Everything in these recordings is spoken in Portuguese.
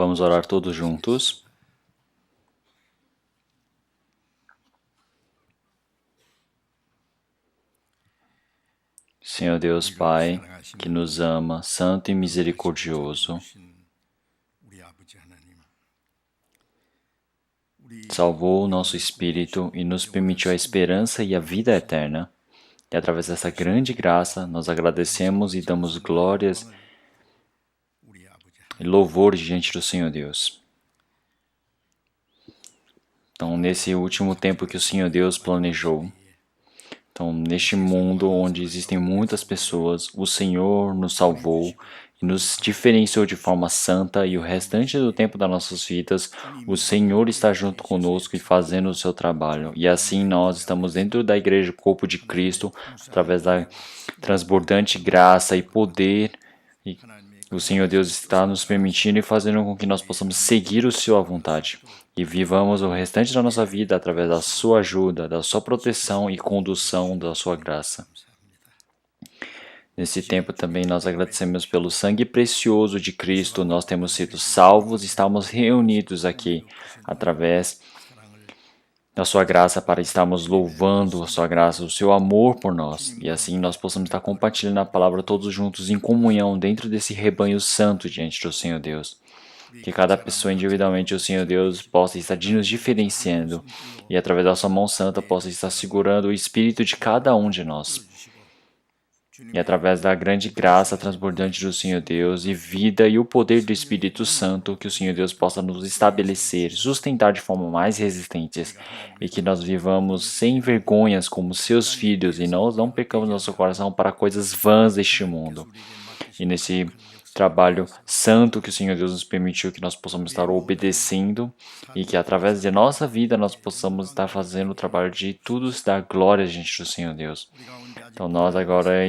Vamos orar todos juntos. Senhor Deus Pai, que nos ama, santo e misericordioso, salvou o nosso espírito e nos permitiu a esperança e a vida eterna. E através dessa grande graça, nós agradecemos e damos glórias e louvor diante do Senhor Deus. Então, nesse último tempo que o Senhor Deus planejou, então, neste mundo onde existem muitas pessoas, o Senhor nos salvou e nos diferenciou de forma santa, e o restante do tempo das nossas vidas, o Senhor está junto conosco e fazendo o seu trabalho. E assim nós estamos dentro da igreja, corpo de Cristo, através da transbordante graça e poder. E o Senhor Deus está nos permitindo e fazendo com que nós possamos seguir o Sua vontade. E vivamos o restante da nossa vida através da sua ajuda, da sua proteção e condução da sua graça. Nesse tempo também nós agradecemos pelo sangue precioso de Cristo, nós temos sido salvos e estamos reunidos aqui através da sua graça para estarmos louvando a sua graça, o seu amor por nós. E assim nós possamos estar compartilhando a palavra todos juntos em comunhão dentro desse rebanho santo diante do Senhor Deus. Que cada pessoa individualmente, o Senhor Deus, possa estar nos diferenciando e através da sua mão santa possa estar segurando o espírito de cada um de nós. E através da grande graça transbordante do Senhor Deus e vida e o poder do Espírito Santo, que o Senhor Deus possa nos estabelecer, sustentar de forma mais resistentes e que nós vivamos sem vergonhas como seus filhos e nós não pecamos nosso coração para coisas vãs deste mundo. E nesse trabalho santo que o Senhor Deus nos permitiu que nós possamos estar obedecendo e que através de nossa vida nós possamos estar fazendo o trabalho de tudo dar glória diante do Senhor Deus. Então nós agora,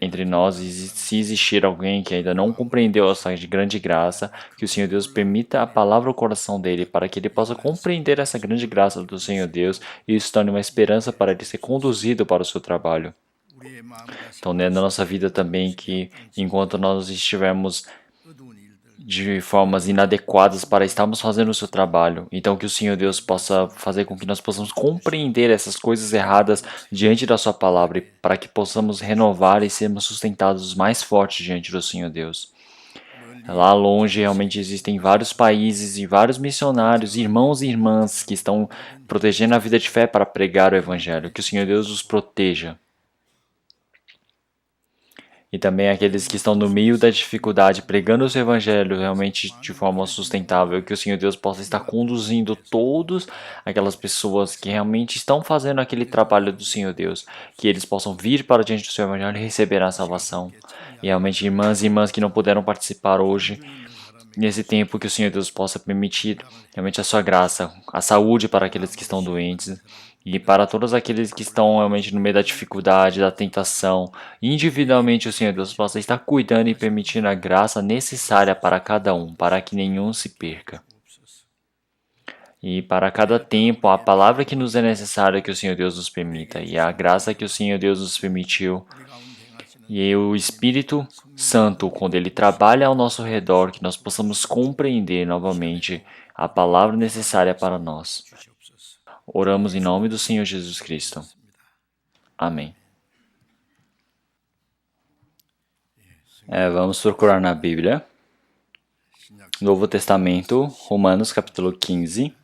entre nós, se existir alguém que ainda não compreendeu essa grande graça, que o Senhor Deus permita a palavra ao coração dele, para que ele possa compreender essa grande graça do Senhor Deus e isso torne uma esperança para ele ser conduzido para o seu trabalho. Então, né, na nossa vida também, que enquanto nós estivermos de formas inadequadas para estarmos fazendo o seu trabalho, então que o Senhor Deus possa fazer com que nós possamos compreender essas coisas erradas diante da sua palavra e para que possamos renovar e sermos sustentados mais fortes diante do Senhor Deus. Lá longe realmente existem vários países e vários missionários, irmãos e irmãs que estão protegendo a vida de fé para pregar o Evangelho. Que o Senhor Deus os proteja. E também aqueles que estão no meio da dificuldade, pregando o seu evangelho realmente de forma sustentável, que o Senhor Deus possa estar conduzindo todas aquelas pessoas que realmente estão fazendo aquele trabalho do Senhor Deus, que eles possam vir para diante do seu evangelho e receber a salvação. E realmente irmãs e irmãs que não puderam participar hoje, nesse tempo, que o Senhor Deus possa permitir realmente a sua graça, a saúde para aqueles que estão doentes e para todos aqueles que estão realmente no meio da dificuldade, da tentação. Individualmente o Senhor Deus possa estar cuidando e permitindo a graça necessária para cada um, para que nenhum se perca. E para cada tempo, a palavra que nos é necessária que o Senhor Deus nos permita, e a graça que o Senhor Deus nos permitiu, e o Espírito Santo, quando ele trabalha ao nosso redor, que nós possamos compreender novamente a palavra necessária para nós. Oramos em nome do Senhor Jesus Cristo. Amém. Vamos procurar na Bíblia, Novo Testamento, Romanos capítulo 15.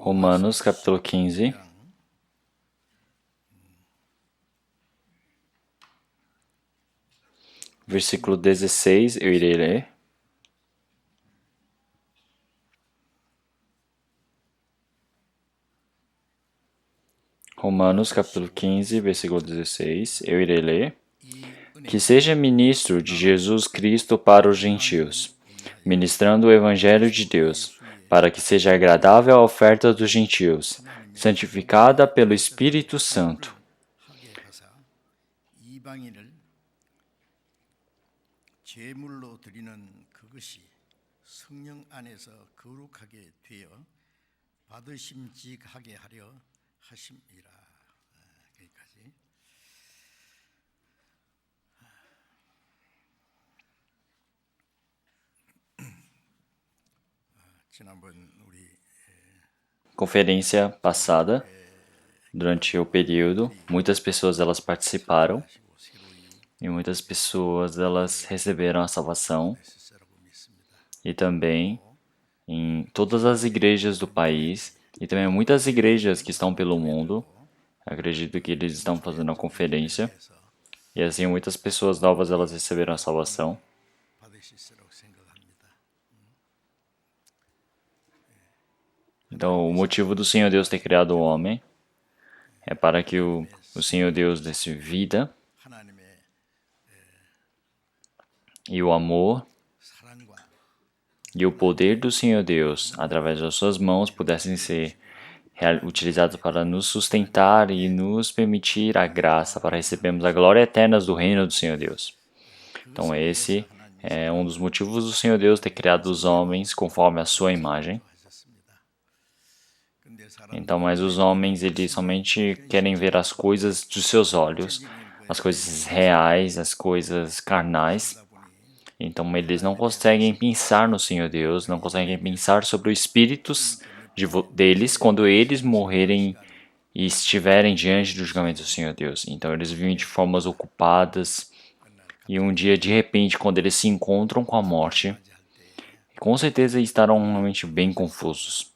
Romanos capítulo 15. Versículo 16, eu irei ler. Romanos capítulo 15, versículo 16, eu irei ler. Que seja ministro de Jesus Cristo para os gentios, ministrando o Evangelho de Deus, para que seja agradável a oferta dos gentios, santificada pelo Espírito Santo. 성령 안에서 거룩하게 되어 받으심직하게 하려 하심이라. 여기까지. 지난번 우리 Conferência passada, durante o período, muitas pessoas elas participaram e muitas pessoas elas receberam a salvação e também em todas as igrejas do país e também muitas igrejas que estão pelo mundo. Acredito que eles estão fazendo a conferência e assim muitas pessoas novas elas receberam a salvação. Então, o motivo do Senhor Deus ter criado o homem é para que o Senhor Deus desse vida e o amor e o poder do Senhor Deus, através das suas mãos, pudessem ser utilizados para nos sustentar e nos permitir a graça para recebermos a glória eterna do reino do Senhor Deus. Então, esse é um dos motivos do Senhor Deus ter criado os homens conforme a sua imagem. Então, mas os homens, eles somente querem ver as coisas dos seus olhos, as coisas reais, as coisas carnais. Então, eles não conseguem pensar no Senhor Deus, não conseguem pensar sobre os espíritos deles quando eles morrerem e estiverem diante do julgamento do Senhor Deus. Então, eles vivem de formas ocupadas e um dia, de repente, quando eles se encontram com a morte, com certeza estarão realmente bem confusos.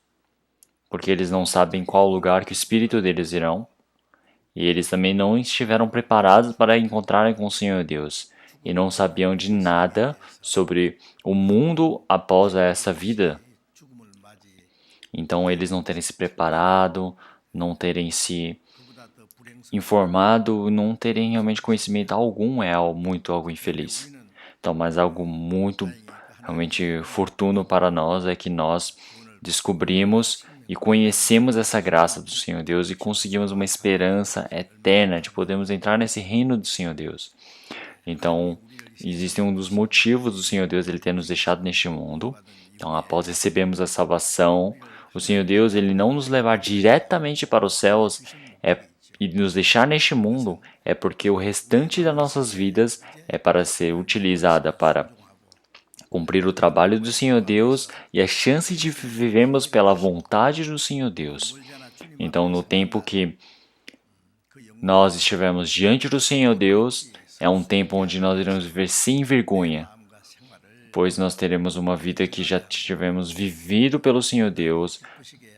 Porque eles não sabem qual lugar que o espírito deles irão, e eles também não estiveram preparados para encontrarem com o Senhor Deus, e não sabiam de nada sobre o mundo após essa vida. Então eles não terem se preparado, não terem se informado, não terem realmente conhecimento algum é algo infeliz. Então, mas algo muito realmente fortuno para nós é que nós descobrimos e conhecemos essa graça do Senhor Deus e conseguimos uma esperança eterna de podermos entrar nesse reino do Senhor Deus. Então, existe um dos motivos do Senhor Deus ele ter nos deixado neste mundo. Então, após recebermos a salvação, o Senhor Deus ele não nos levar diretamente para os céus e nos deixar neste mundo é porque o restante das nossas vidas é para ser utilizada para cumprir o trabalho do Senhor Deus e a chance de vivermos pela vontade do Senhor Deus. Então, no tempo que nós estivermos diante do Senhor Deus, é um tempo onde nós iremos viver sem vergonha, pois nós teremos uma vida que já tivemos vivido pelo Senhor Deus,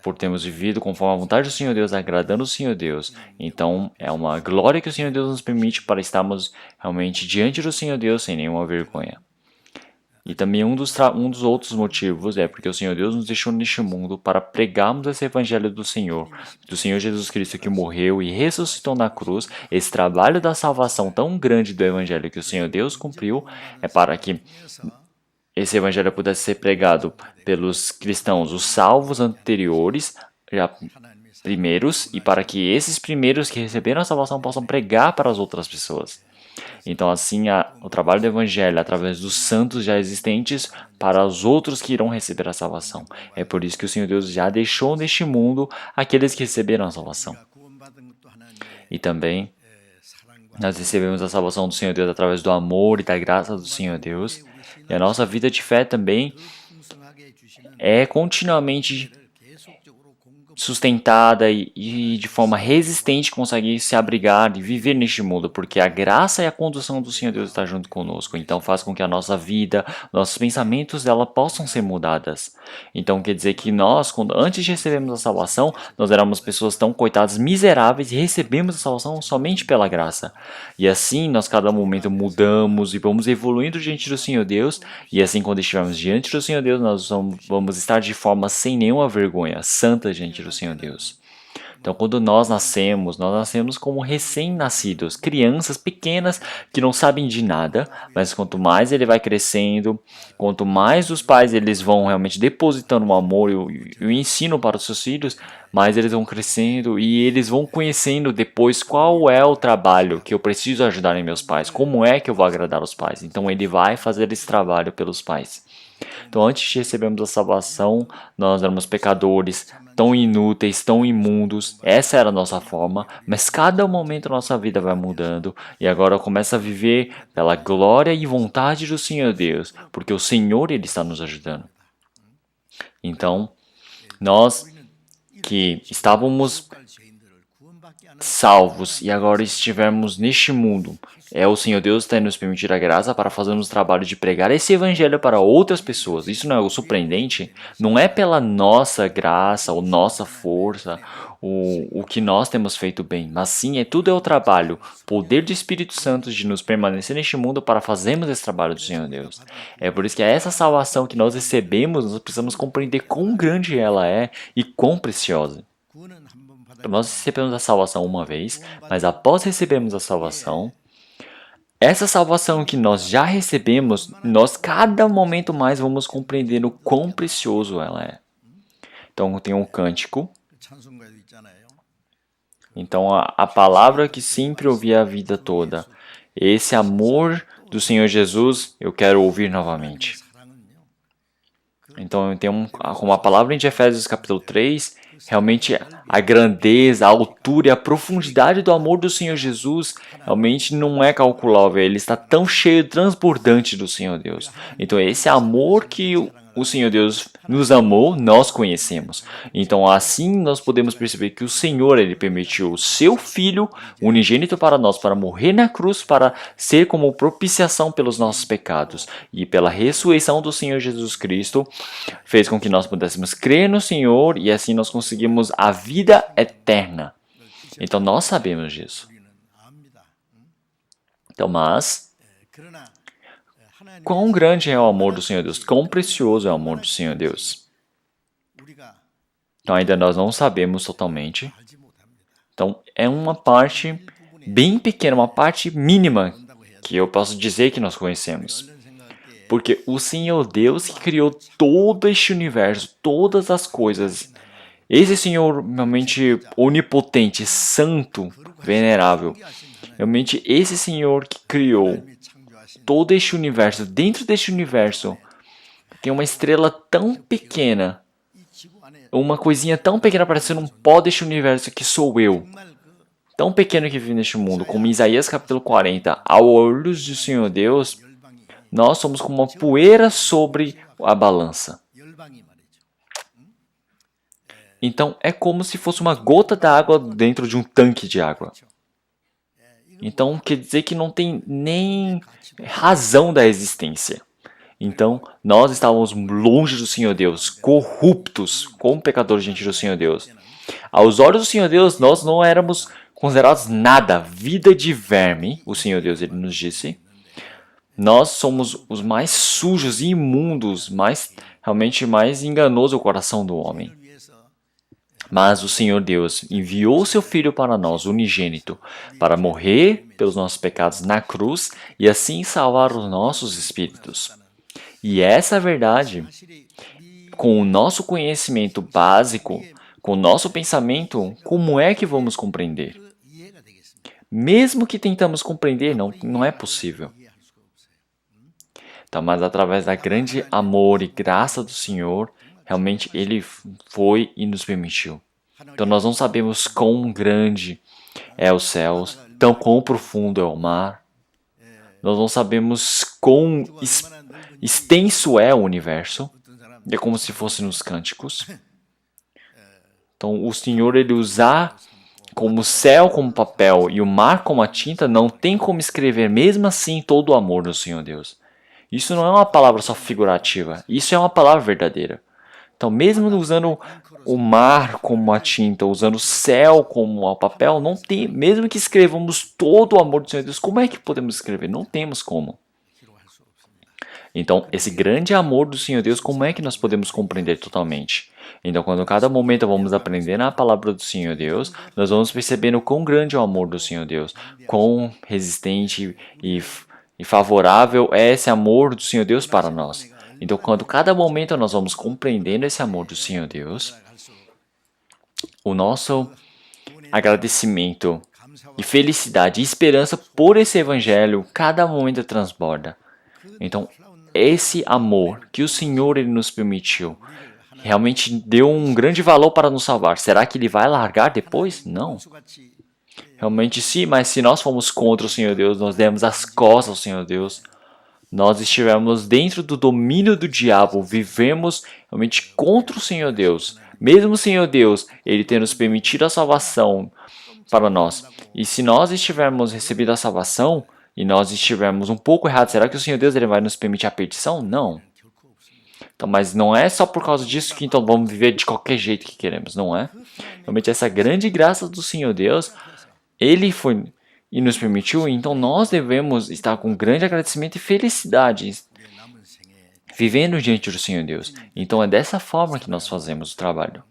por termos vivido conforme a vontade do Senhor Deus, agradando o Senhor Deus. Então, é uma glória que o Senhor Deus nos permite para estarmos realmente diante do Senhor Deus sem nenhuma vergonha. E também um dos outros motivos é porque o Senhor Deus nos deixou neste mundo para pregarmos esse evangelho do Senhor Jesus Cristo que morreu e ressuscitou na cruz. Esse trabalho da salvação tão grande do evangelho que o Senhor Deus cumpriu é para que esse evangelho pudesse ser pregado pelos cristãos, os salvos anteriores, já primeiros, e para que esses primeiros que receberam a salvação possam pregar para as outras pessoas. Então, assim, o trabalho do Evangelho, através dos santos já existentes, para os outros que irão receber a salvação. É por isso que o Senhor Deus já deixou neste mundo aqueles que receberam a salvação. E também, nós recebemos a salvação do Senhor Deus através do amor e da graça do Senhor Deus. E a nossa vida de fé também é continuamente sustentada e de forma resistente consegue se abrigar e viver neste mundo, porque a graça e a condução do Senhor Deus está junto conosco. Então faz com que a nossa vida, nossos pensamentos, ela possam ser mudadas. Então quer dizer que nós, antes de recebermos a salvação, nós éramos pessoas tão coitadas, miseráveis, e recebemos a salvação somente pela graça. E assim nós cada momento mudamos e vamos evoluindo diante do Senhor Deus, e assim quando estivermos diante do Senhor Deus, nós vamos estar de forma sem nenhuma vergonha, santa diante do Senhor Deus. Então, quando nós nascemos como recém-nascidos, crianças pequenas que não sabem de nada, mas quanto mais ele vai crescendo, quanto mais os pais eles vão realmente depositando o amor e o ensino para os seus filhos, mais eles vão crescendo e eles vão conhecendo depois qual é o trabalho que eu preciso ajudar em meus pais, como é que eu vou agradar os pais. Então, ele vai fazer esse trabalho pelos pais. Então, antes de recebermos a salvação, nós éramos pecadores, tão inúteis, tão imundos. Essa era a nossa forma, mas cada momento a nossa vida vai mudando e agora começa a viver pela glória e vontade do Senhor Deus, porque o Senhor ele está nos ajudando. Então, nós que estávamos salvos e agora estivermos neste mundo, o Senhor Deus está nos permitir a graça para fazermos o trabalho de pregar esse evangelho para outras pessoas. Isso não é algo surpreendente? Não é pela nossa graça ou nossa força, o que nós temos feito bem, mas sim, tudo é o trabalho, poder do Espírito Santo de nos permanecer neste mundo para fazermos esse trabalho do Senhor Deus. É por isso que essa salvação que nós recebemos, nós precisamos compreender quão grande ela é e quão preciosa. Nós recebemos a salvação uma vez, mas após recebermos a salvação, essa salvação que nós já recebemos, nós cada momento mais vamos compreender o quão precioso ela é. Então tem um cântico. Então a palavra que sempre ouvi a vida toda, esse amor do Senhor Jesus, eu quero ouvir novamente. Então tem como a palavra de Efésios capítulo 3, realmente a grandeza, a altura e a profundidade do amor do Senhor Jesus realmente não é calculável. Ele está tão cheio, transbordante do Senhor Deus. Então esse amor que o Senhor Deus nos amou, nós conhecemos. Então assim nós podemos perceber que o Senhor ele permitiu o seu Filho unigênito para nós, para morrer na cruz, para ser como propiciação pelos nossos pecados. E pela ressurreição do Senhor Jesus Cristo, fez com que nós pudéssemos crer no Senhor e assim nós conseguimos a vida eterna. Então nós sabemos disso. Então, mas quão grande é o amor do Senhor Deus, quão precioso é o amor do Senhor Deus. Então ainda nós não sabemos totalmente. Então é uma parte bem pequena, uma parte mínima que eu posso dizer que nós conhecemos. Porque o Senhor Deus que criou todo este universo, todas as coisas, esse Senhor realmente onipotente, santo, venerável, realmente esse Senhor que criou todo este universo, dentro deste universo, tem uma estrela tão pequena, uma coisinha tão pequena parecendo um pó deste universo que sou eu, tão pequeno que vive neste mundo, como Isaías capítulo 40, ao olhos do Senhor Deus, nós somos como uma poeira sobre a balança. Então é como se fosse uma gota d'água dentro de um tanque de água. Então quer dizer que não tem nem razão da existência. Então nós estávamos longe do Senhor Deus, corruptos, como pecadores diante do Senhor Deus. Aos olhos do Senhor Deus, nós não éramos considerados nada, vida de verme, o Senhor Deus ele nos disse. Nós somos os mais sujos e imundos, realmente mais enganoso o coração do homem. Mas o Senhor Deus enviou seu Filho para nós, unigênito, para morrer pelos nossos pecados na cruz e assim salvar os nossos espíritos. E essa verdade, com o nosso conhecimento básico, com o nosso pensamento, como é que vamos compreender? Mesmo que tentamos compreender, não é possível. Então, mas através da grande amor e graça do Senhor, realmente Ele foi e nos permitiu. Então nós não sabemos quão grande é os céus, quão profundo é o mar. Nós não sabemos quão extenso é o universo. É como se fosse nos cânticos. Então o Senhor ele usar como o céu como papel e o mar como a tinta, não tem como escrever mesmo assim todo o amor do Senhor Deus. Isso não é uma palavra só figurativa, isso é uma palavra verdadeira. Então, mesmo usando o mar como a tinta, usando o céu como o papel, não tem, mesmo que escrevamos todo o amor do Senhor Deus, como é que podemos escrever? Não temos como. Então, esse grande amor do Senhor Deus, como é que nós podemos compreender totalmente? Então, quando cada momento vamos aprendendo a palavra do Senhor Deus, nós vamos percebendo quão grande é o amor do Senhor Deus, quão resistente e favorável é esse amor do Senhor Deus para nós. Então, quando cada momento nós vamos compreendendo esse amor do Senhor Deus, o nosso agradecimento e felicidade e esperança por esse evangelho, cada momento transborda. Então, esse amor que o Senhor ele nos permitiu realmente deu um grande valor para nos salvar. Será que ele vai largar depois? Não. Realmente sim, mas se nós formos contra o Senhor Deus, nós demos as costas ao Senhor Deus, nós estivermos dentro do domínio do diabo, vivemos realmente contra o Senhor Deus. Mesmo o Senhor Deus, ele ter nos permitido a salvação para nós. E se nós estivermos recebido a salvação e nós estivermos um pouco errados, será que o Senhor Deus ele vai nos permitir a perdição? Não. Então, mas não é só por causa disso que então vamos viver de qualquer jeito que queremos, não é? Realmente essa grande graça do Senhor Deus, ele foi e nos permitiu, então nós devemos estar com grande agradecimento e felicidade vivendo diante do Senhor Deus. Então é dessa forma que nós fazemos o trabalho.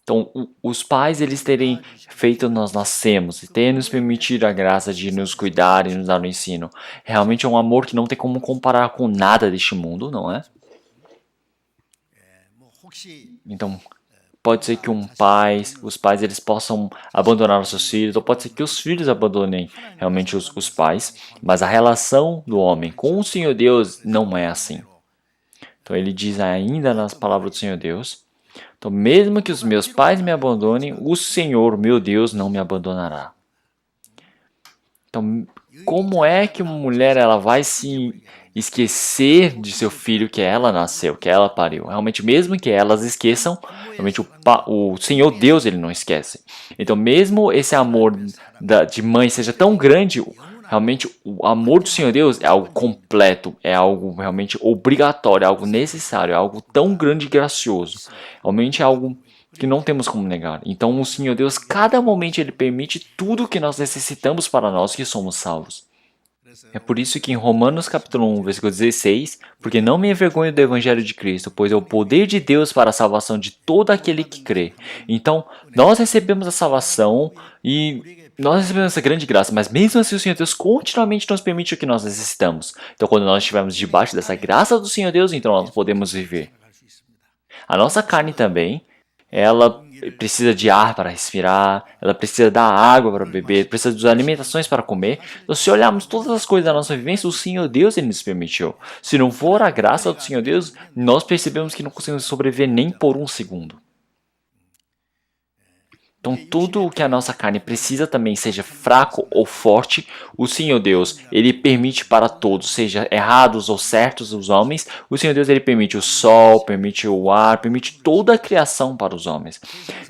Então, os pais, eles terem feito nós nascemos e terem nos permitido a graça de nos cuidar e nos dar o ensino. Realmente é um amor que não tem como comparar com nada deste mundo, não é? Então, pode ser que os pais, eles possam abandonar os seus filhos, ou pode ser que os filhos abandonem realmente os pais, mas a relação do homem com o Senhor Deus não é assim. Então, ele diz ainda nas palavras do Senhor Deus, então, mesmo que os meus pais me abandonem, o Senhor, meu Deus, não me abandonará. Então, como é que uma mulher ela vai se esquecer de seu filho que ela nasceu, que ela pariu? Realmente, mesmo que elas esqueçam, realmente o Senhor Deus ele não esquece. Então, mesmo esse amor de mãe seja tão grande, realmente o amor do Senhor Deus é algo completo, é algo realmente obrigatório, é algo necessário, é algo tão grande e gracioso. Realmente é algo que não temos como negar. Então o Senhor Deus, cada momento ele permite tudo o que nós necessitamos para nós que somos salvos. É por isso que em Romanos capítulo 1, versículo 16, porque não me envergonho do evangelho de Cristo, pois é o poder de Deus para a salvação de todo aquele que crê. Então, nós recebemos a salvação e nós recebemos essa grande graça, mas mesmo assim o Senhor Deus continuamente nos permite o que nós necessitamos. Então, quando nós estivermos debaixo dessa graça do Senhor Deus, então nós podemos viver. A nossa carne também, ela precisa de ar para respirar, ela precisa da água para beber, precisa de alimentações para comer. Então, se olharmos todas as coisas da nossa vivência, o Senhor Deus ele nos permitiu. Se não for a graça do Senhor Deus, nós percebemos que não conseguimos sobreviver nem por um segundo. Então, tudo o que a nossa carne precisa também, seja fraco ou forte, o Senhor Deus, ele permite para todos, seja errados ou certos os homens, o Senhor Deus, ele permite o sol, permite o ar, permite toda a criação para os homens.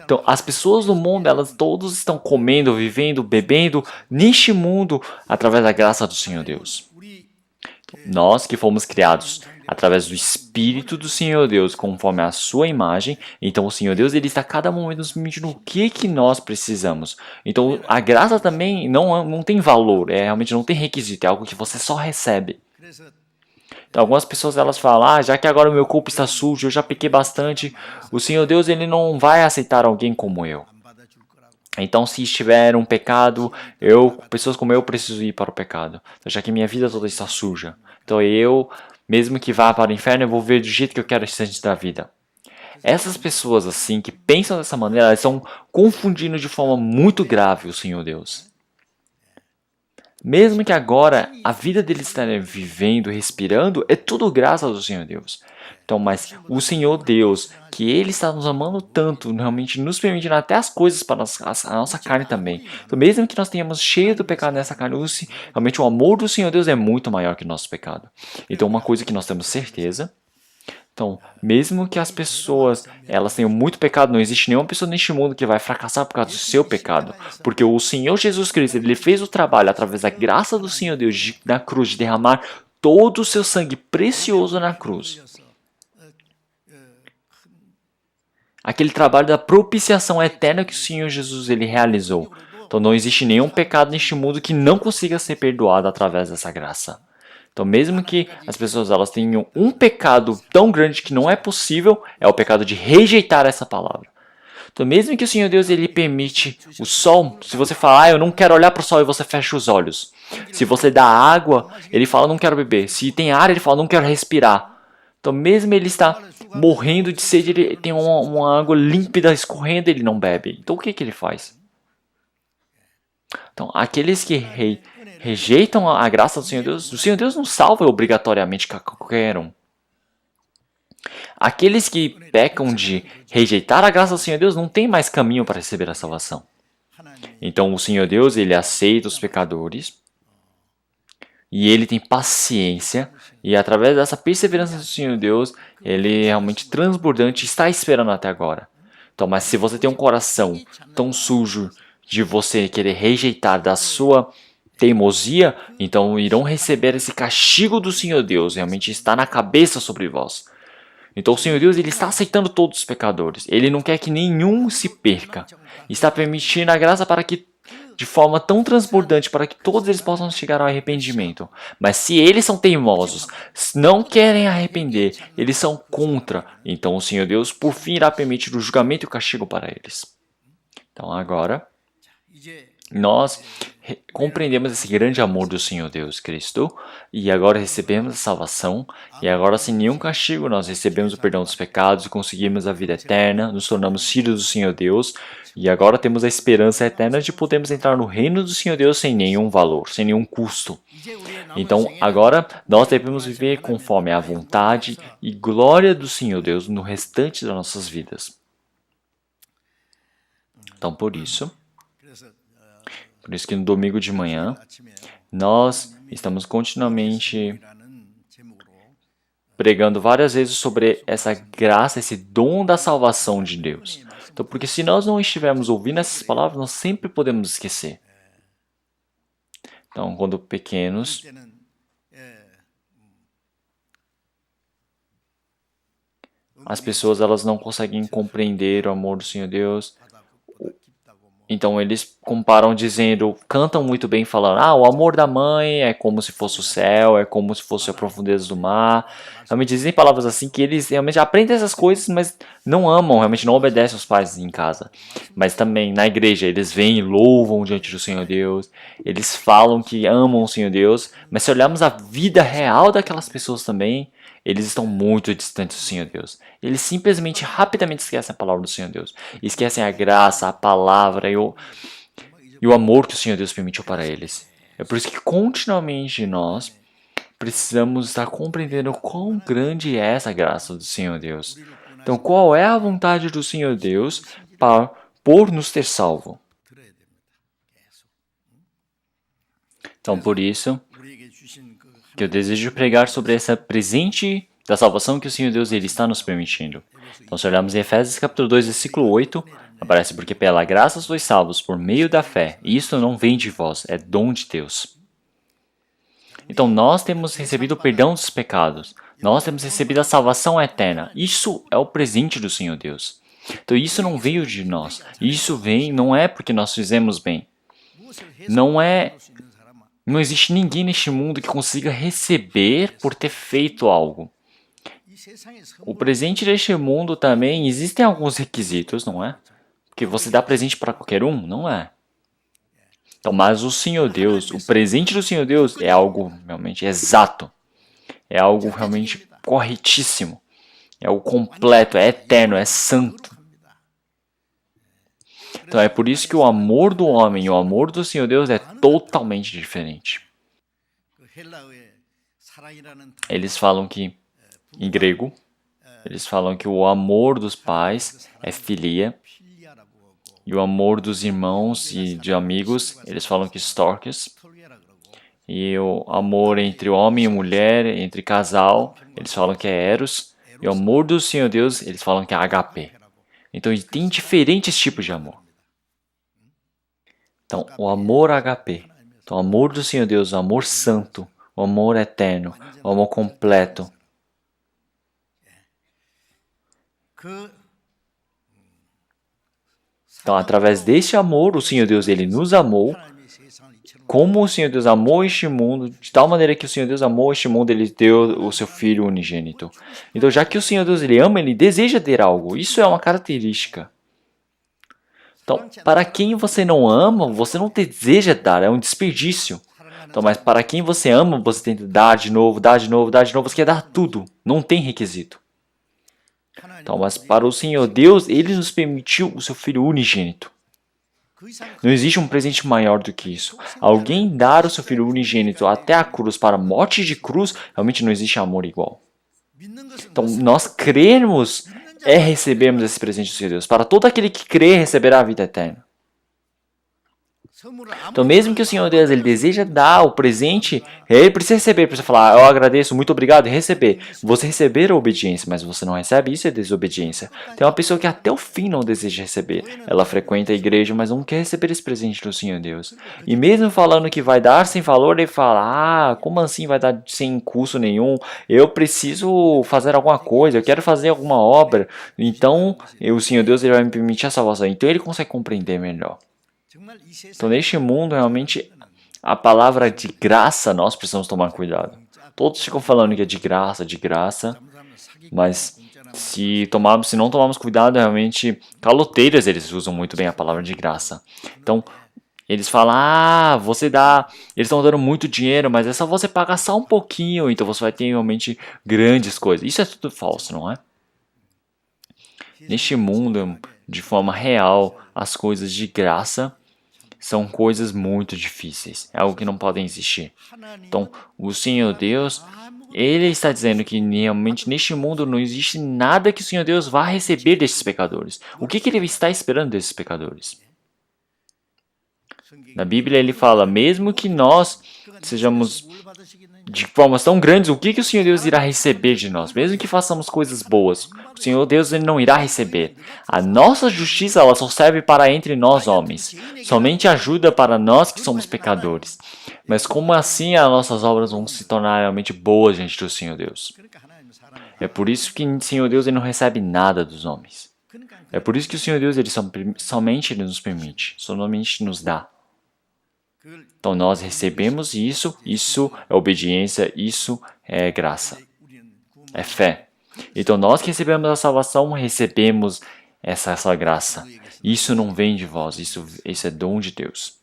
Então, as pessoas do mundo, elas todos estão comendo, vivendo, bebendo neste mundo através da graça do Senhor Deus. Nós que fomos criados através do Espírito do Senhor Deus, conforme a sua imagem, então o Senhor Deus ele está a cada momento nos permitindo o que nós precisamos. Então a graça também não tem valor, realmente não tem requisito, é algo que você só recebe. Então algumas pessoas elas falam, já que agora o meu corpo está sujo, eu já pequei bastante, o Senhor Deus ele não vai aceitar alguém como eu. Então, se estiver um pecado, pessoas como eu preciso ir para o pecado, já que minha vida toda está suja. Então eu, mesmo que vá para o inferno, eu vou ver do jeito que eu quero antes da vida. Essas pessoas assim, que pensam dessa maneira, elas estão confundindo de forma muito grave o Senhor Deus. Mesmo que agora a vida deles estarem vivendo, respirando, é tudo graças ao Senhor Deus. Então, mas o Senhor Deus, que Ele está nos amando tanto, realmente nos permitindo até as coisas para a nossa carne também. Então, mesmo que nós tenhamos cheio do pecado nessa carne, realmente o amor do Senhor Deus é muito maior que o nosso pecado. Então, uma coisa que nós temos certeza, então, mesmo que as pessoas elas tenham muito pecado, não existe nenhuma pessoa neste mundo que vai fracassar por causa do seu pecado. Porque o Senhor Jesus Cristo, Ele fez o trabalho através da graça do Senhor Deus na cruz, de derramar todo o seu sangue precioso na cruz. Aquele trabalho da propiciação eterna que o Senhor Jesus ele realizou. Então não existe nenhum pecado neste mundo que não consiga ser perdoado através dessa graça. Então mesmo que as pessoas elas tenham um pecado tão grande que não é possível, é o pecado de rejeitar essa palavra. Então mesmo que o Senhor Deus ele permite o sol, se você falar, eu não quero olhar para o sol e você fecha os olhos. Se você dá água, ele fala, não quero beber. Se tem ar, ele fala, não quero respirar. Então mesmo ele está morrendo de sede, ele tem uma água límpida escorrendo, ele não bebe. Então o que ele faz? Então aqueles que rejeitam a graça do Senhor Deus não salva obrigatoriamente qualquer um. Aqueles que pecam de rejeitar a graça do Senhor Deus não tem mais caminho para receber a salvação. Então o Senhor Deus, ele aceita os pecadores e ele tem paciência e através dessa perseverança do Senhor Deus, ele é realmente transbordante e está esperando até agora. Então, mas se você tem um coração tão sujo de você querer rejeitar da sua teimosia, então irão receber esse castigo do Senhor Deus, realmente está na cabeça sobre vós. Então o Senhor Deus, ele está aceitando todos os pecadores. Ele não quer que nenhum se perca. Está permitindo a graça para que, de forma tão transbordante, para que todos eles possam chegar ao arrependimento. Mas se eles são teimosos, não querem arrepender, eles são contra, então o Senhor Deus, por fim, irá permitir o julgamento e o castigo para eles. Então agora, nós compreendemos esse grande amor do Senhor Deus Cristo e agora recebemos a salvação e agora sem nenhum castigo nós recebemos o perdão dos pecados e conseguimos a vida eterna, nos tornamos filhos do Senhor Deus e agora temos a esperança eterna de podermos entrar no reino do Senhor Deus sem nenhum valor, sem nenhum custo. Então agora nós devemos viver conforme a vontade e glória do Senhor Deus no restante das nossas vidas. Então por isso que no domingo de manhã, nós estamos continuamente pregando várias vezes sobre essa graça, esse dom da salvação de Deus. Então, porque se nós não estivermos ouvindo essas palavras, nós sempre podemos esquecer. Então, quando pequenos, as pessoas elas não conseguem compreender o amor do Senhor Deus. Então eles comparam dizendo, cantam muito bem falando, o amor da mãe é como se fosse o céu, é como se fosse a profundeza do mar. Realmente dizem palavras assim que eles realmente aprendem essas coisas, mas não amam, realmente não obedecem aos pais em casa. Mas também na igreja eles vêm e louvam diante do Senhor Deus, eles falam que amam o Senhor Deus, mas se olharmos a vida real daquelas pessoas também, eles estão muito distantes do Senhor Deus. Eles simplesmente, rapidamente esquecem a palavra do Senhor Deus. Esquecem a graça, a palavra e o amor que o Senhor Deus permitiu para eles. É por isso que continuamente nós precisamos estar compreendendo quão grande é essa graça do Senhor Deus. Então, qual é a vontade do Senhor Deus por nos ter salvo? Então, por isso que eu desejo pregar sobre esse presente da salvação que o Senhor Deus ele está nos permitindo. Então, se olharmos em Efésios capítulo 2, versículo 8, aparece porque pela graça sois salvos por meio da fé, e isto não vem de vós, é dom de Deus. Então, nós temos recebido o perdão dos pecados, nós temos recebido a salvação eterna. Isso é o presente do Senhor Deus. Então, isso não veio de nós, isso vem, não é porque nós fizemos bem. Não existe ninguém neste mundo que consiga receber por ter feito algo. O presente deste mundo também, existem alguns requisitos, não é? Porque você dá presente para qualquer um, não é? Então, mas o Senhor Deus, o presente do Senhor Deus é algo realmente exato. É algo realmente corretíssimo. É algo completo, é eterno, é santo. Então é por isso que o amor do homem e o amor do Senhor Deus é totalmente diferente. Eles falam que, em grego, eles falam que o amor dos pais é filia, e o amor dos irmãos e de amigos, eles falam que storkes, e o amor entre homem e mulher, entre casal, eles falam que é eros, e o amor do Senhor Deus, eles falam que é agape. Então tem diferentes tipos de amor. Então, o amor agape, então, o amor do Senhor Deus, o amor santo, o amor eterno, o amor completo. Então, através deste amor, o Senhor Deus ele nos amou, como o Senhor Deus amou este mundo, de tal maneira que o Senhor Deus amou este mundo, ele deu o seu Filho unigênito. Então, já que o Senhor Deus ele ama, ele deseja ter algo. Isso é uma característica. Então, para quem você não ama, você não deseja dar, é um desperdício. Então, mas para quem você ama, você tem que dar de novo, dar de novo, dar de novo, você quer dar tudo, não tem requisito. Então, mas para o Senhor Deus, ele nos permitiu o seu Filho unigênito. Não existe um presente maior do que isso. Alguém dar o seu Filho unigênito até a cruz, para a morte de cruz, realmente não existe amor igual. Então, nós crermos é recebermos esse presente do Senhor Deus. Para todo aquele que crê, receberá a vida eterna. Então, mesmo que o Senhor Deus ele deseja dar o presente, ele precisa receber, precisa falar, eu agradeço, muito obrigado, e receber. Você receber a obediência, mas você não recebe, isso é desobediência. Tem uma pessoa que até o fim não deseja receber. Ela frequenta a igreja, mas não quer receber esse presente do Senhor Deus. E mesmo falando que vai dar sem valor, ele fala, como assim vai dar sem custo nenhum? Eu preciso fazer alguma coisa, eu quero fazer alguma obra. Então, o Senhor Deus ele vai me permitir a salvação. Então, ele consegue compreender melhor. Então, neste mundo, realmente, a palavra de graça, nós precisamos tomar cuidado. Todos ficam falando que é de graça, mas se não tomarmos cuidado, realmente, caloteiros, eles usam muito bem a palavra de graça. Então, eles falam, você dá, eles estão dando muito dinheiro, mas é só você pagar só um pouquinho, então você vai ter realmente grandes coisas. Isso é tudo falso, não é? Neste mundo, de forma real, as coisas de graça são coisas muito difíceis. É algo que não podem existir. Então, o Senhor Deus, ele está dizendo que realmente neste mundo não existe nada que o Senhor Deus vá receber desses pecadores. O que ele está esperando desses pecadores? Na Bíblia ele fala, mesmo que nós sejamos de formas tão grandes, o que o Senhor Deus irá receber de nós? Mesmo que façamos coisas boas, o Senhor Deus ele não irá receber. A nossa justiça ela só serve para entre nós homens. Somente ajuda para nós que somos pecadores. Mas como assim as nossas obras vão se tornar realmente boas diante do Senhor Deus? É por isso que o Senhor Deus ele não recebe nada dos homens. É por isso que o Senhor Deus ele somente ele nos permite, somente nos dá. Então nós recebemos isso é obediência, isso é graça, é fé. Então nós que recebemos a salvação, recebemos essa graça. Isso não vem de vós, isso é dom de Deus.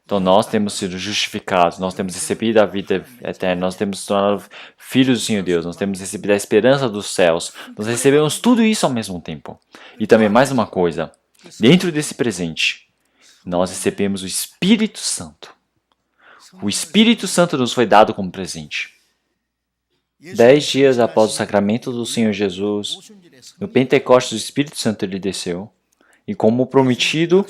Então nós temos sido justificados, nós temos recebido a vida eterna, nós temos se tornado filhos do Senhor Deus, nós temos recebido a esperança dos céus, nós recebemos tudo isso ao mesmo tempo. E também mais uma coisa, dentro desse presente, nós recebemos o Espírito Santo. O Espírito Santo nos foi dado como presente. 10 dias após o sacramento do Senhor Jesus, no Pentecostes o Espírito Santo ele desceu, e como prometido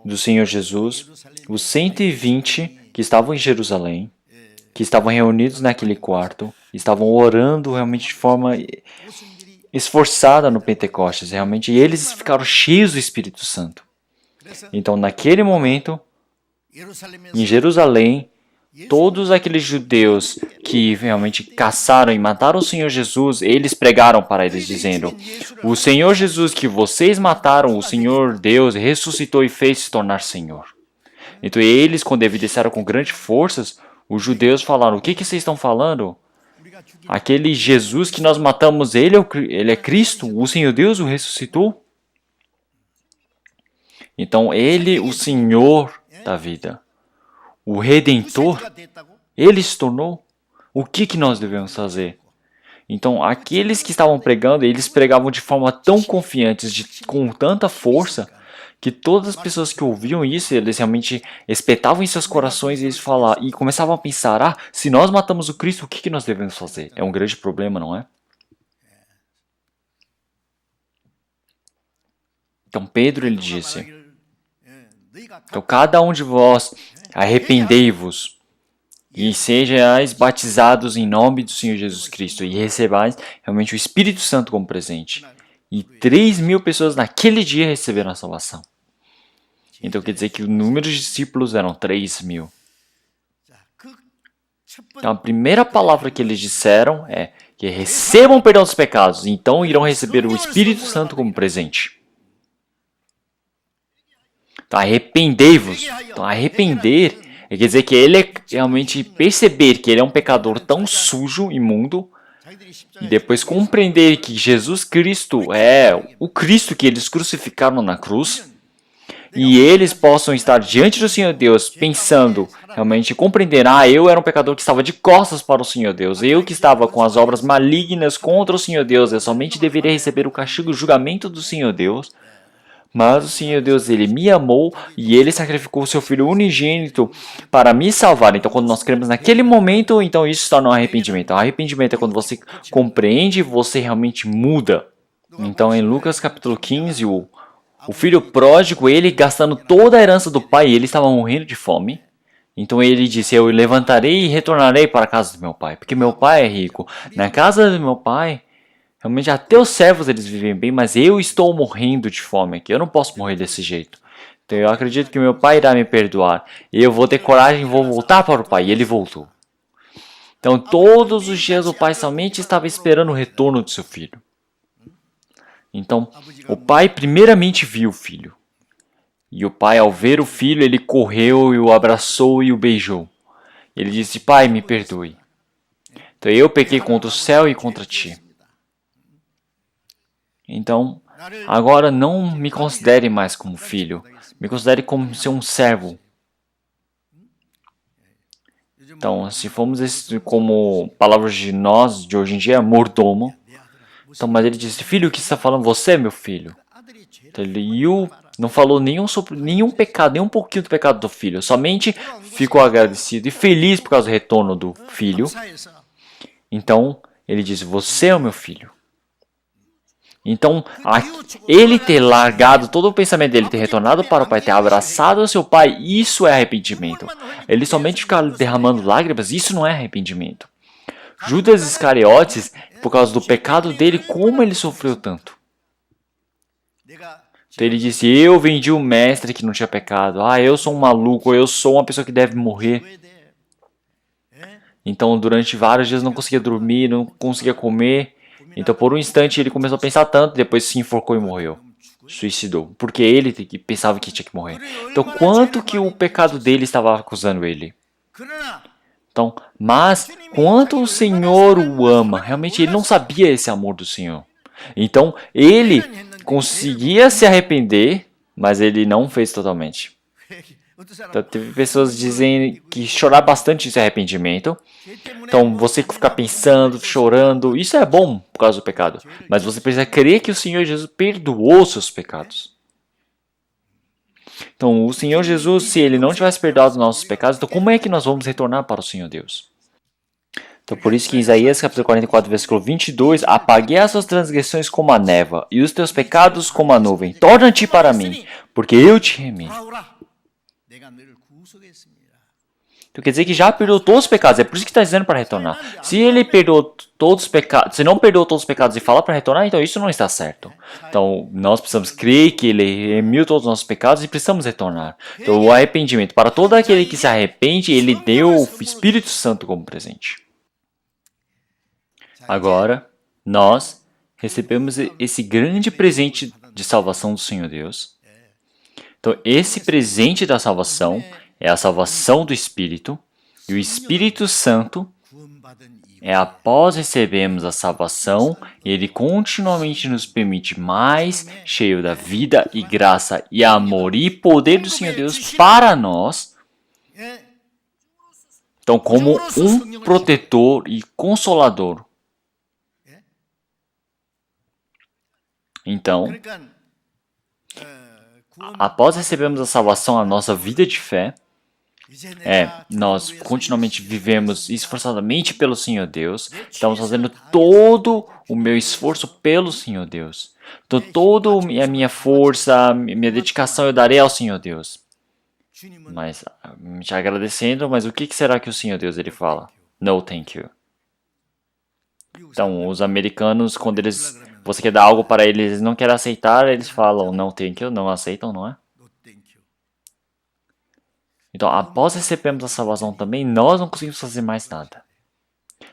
do Senhor Jesus, os 120 que estavam em Jerusalém, que estavam reunidos naquele quarto, estavam orando realmente de forma esforçada no Pentecostes, realmente, e eles ficaram cheios do Espírito Santo. Então, naquele momento, em Jerusalém, todos aqueles judeus que realmente caçaram e mataram o Senhor Jesus, eles pregaram para eles dizendo, o Senhor Jesus que vocês mataram, o Senhor Deus ressuscitou e fez se tornar Senhor. Então eles, quando evidenciaram com grandes forças, os judeus falaram, o que vocês estão falando? Aquele Jesus que nós matamos, ele é Cristo, o Senhor Deus o ressuscitou. Então ele, o Senhor da vida, o Redentor, ele se tornou. O que nós devemos fazer? Então, aqueles que estavam pregando, eles pregavam de forma tão confiante, com tanta força, que todas as pessoas que ouviam isso, eles realmente espetavam em seus corações e eles falavam, e começavam a pensar, se nós matamos o Cristo, o que nós devemos fazer? É um grande problema, não é? Então, Pedro, ele disse, então, cada um de vós, arrependei-vos e sejais batizados em nome do Senhor Jesus Cristo e recebais realmente o Espírito Santo como presente. E 3.000 pessoas naquele dia receberam a salvação. Então, quer dizer que o número de discípulos eram 3.000. Então, a primeira palavra que eles disseram é que recebam o perdão dos pecados, então irão receber o Espírito Santo como presente. Então, arrependei-vos. Então, arrepender quer dizer que ele é realmente perceber que ele é um pecador tão sujo, imundo, e depois compreender que Jesus Cristo é o Cristo que eles crucificaram na cruz, e eles possam estar diante do Senhor Deus pensando, realmente compreender, eu era um pecador que estava de costas para o Senhor Deus, eu que estava com as obras malignas contra o Senhor Deus, eu somente deveria receber o castigo e o julgamento do Senhor Deus. Mas o Senhor Deus, Ele me amou e Ele sacrificou o seu Filho unigênito para me salvar. Então, quando nós cremos naquele momento, então isso se torna um arrependimento. O arrependimento é quando você compreende e você realmente muda. Então, em Lucas capítulo 15, o filho pródigo, ele gastando toda a herança do pai, ele estava morrendo de fome. Então ele disse, eu levantarei e retornarei para a casa do meu pai, porque meu pai é rico. Na casa do meu pai, realmente até os servos eles vivem bem, mas eu estou morrendo de fome aqui, eu não posso morrer desse jeito. Então eu acredito que meu pai irá me perdoar, e eu vou ter coragem e vou voltar para o pai. E ele voltou. Então todos os dias o pai somente estava esperando o retorno do seu filho. Então o pai primeiramente viu o filho. E o pai, ao ver o filho, ele correu e o abraçou e o beijou. Ele disse, pai, me perdoe. Então eu pequei contra o céu e contra ti. Então, agora não me considere mais como filho. Me considere como ser um servo. Então, se formos como palavras de nós, de hoje em dia, mordomo. Então, mas ele disse, filho, o que você está falando? Você é meu filho. Então, ele não falou nenhum pecado, nem um pouquinho do pecado do filho. Somente ficou agradecido e feliz por causa do retorno do filho. Então, ele disse, você é o meu filho. Então, ele ter largado todo o pensamento dele, ter retornado para o pai, ter abraçado o seu pai, isso é arrependimento. Ele somente ficar derramando lágrimas, isso não é arrependimento. Judas Iscariotes, por causa do pecado dele, como ele sofreu tanto? Então ele disse, eu vendi o mestre que não tinha pecado. Eu sou um maluco, eu sou uma pessoa que deve morrer. Então durante vários dias não conseguia dormir, não conseguia comer. Então por um instante ele começou a pensar tanto, depois se enforcou e morreu. Suicidou, porque ele pensava que tinha que morrer. Então quanto que o pecado dele estava acusando ele? Então, mas quanto o Senhor o ama, realmente ele não sabia esse amor do Senhor. Então ele conseguia se arrepender, mas ele não fez totalmente. Então, teve pessoas dizendo que chorar bastante esse arrependimento. Então você ficar pensando, chorando, isso é bom por causa do pecado. Mas você precisa crer que o Senhor Jesus perdoou seus pecados. Então o Senhor Jesus, se Ele não tivesse perdoado os nossos pecados, então como é que nós vamos retornar para o Senhor Deus? Então por isso que em Isaías capítulo 44, versículo 22, apaguei as suas transgressões como a névoa e os teus pecados como a nuvem. Torna-te para mim, porque eu te remi. Então quer dizer que já perdoou todos os pecados, é por isso que está dizendo para retornar. Se ele perdoou todos os pecados, se não perdoou todos os pecados e fala para retornar, então isso não está certo. Então nós precisamos crer que ele remiu todos os nossos pecados e precisamos retornar. Então o arrependimento, para todo aquele que se arrepende, ele deu o Espírito Santo como presente. Agora, nós recebemos esse grande presente de salvação do Senhor Deus. Então, esse presente da salvação é a salvação do Espírito. E o Espírito Santo é após recebermos a salvação, ele continuamente nos permite mais, cheio da vida e graça e amor e poder do Senhor Deus para nós. Então, como um protetor e consolador. Então, após recebermos a salvação, a nossa vida de fé, nós continuamente vivemos esforçadamente pelo Senhor Deus, estamos fazendo todo o meu esforço pelo Senhor Deus. Então, toda a minha força, minha dedicação eu darei ao Senhor Deus. Mas, te agradecendo, mas o que será que o Senhor Deus ele fala? No, thank you. Então, os americanos, quando você quer dar algo para eles, eles não querem aceitar, eles falam no, thank you, não aceitam, não é? Então, após recebermos a salvação também, nós não conseguimos fazer mais nada.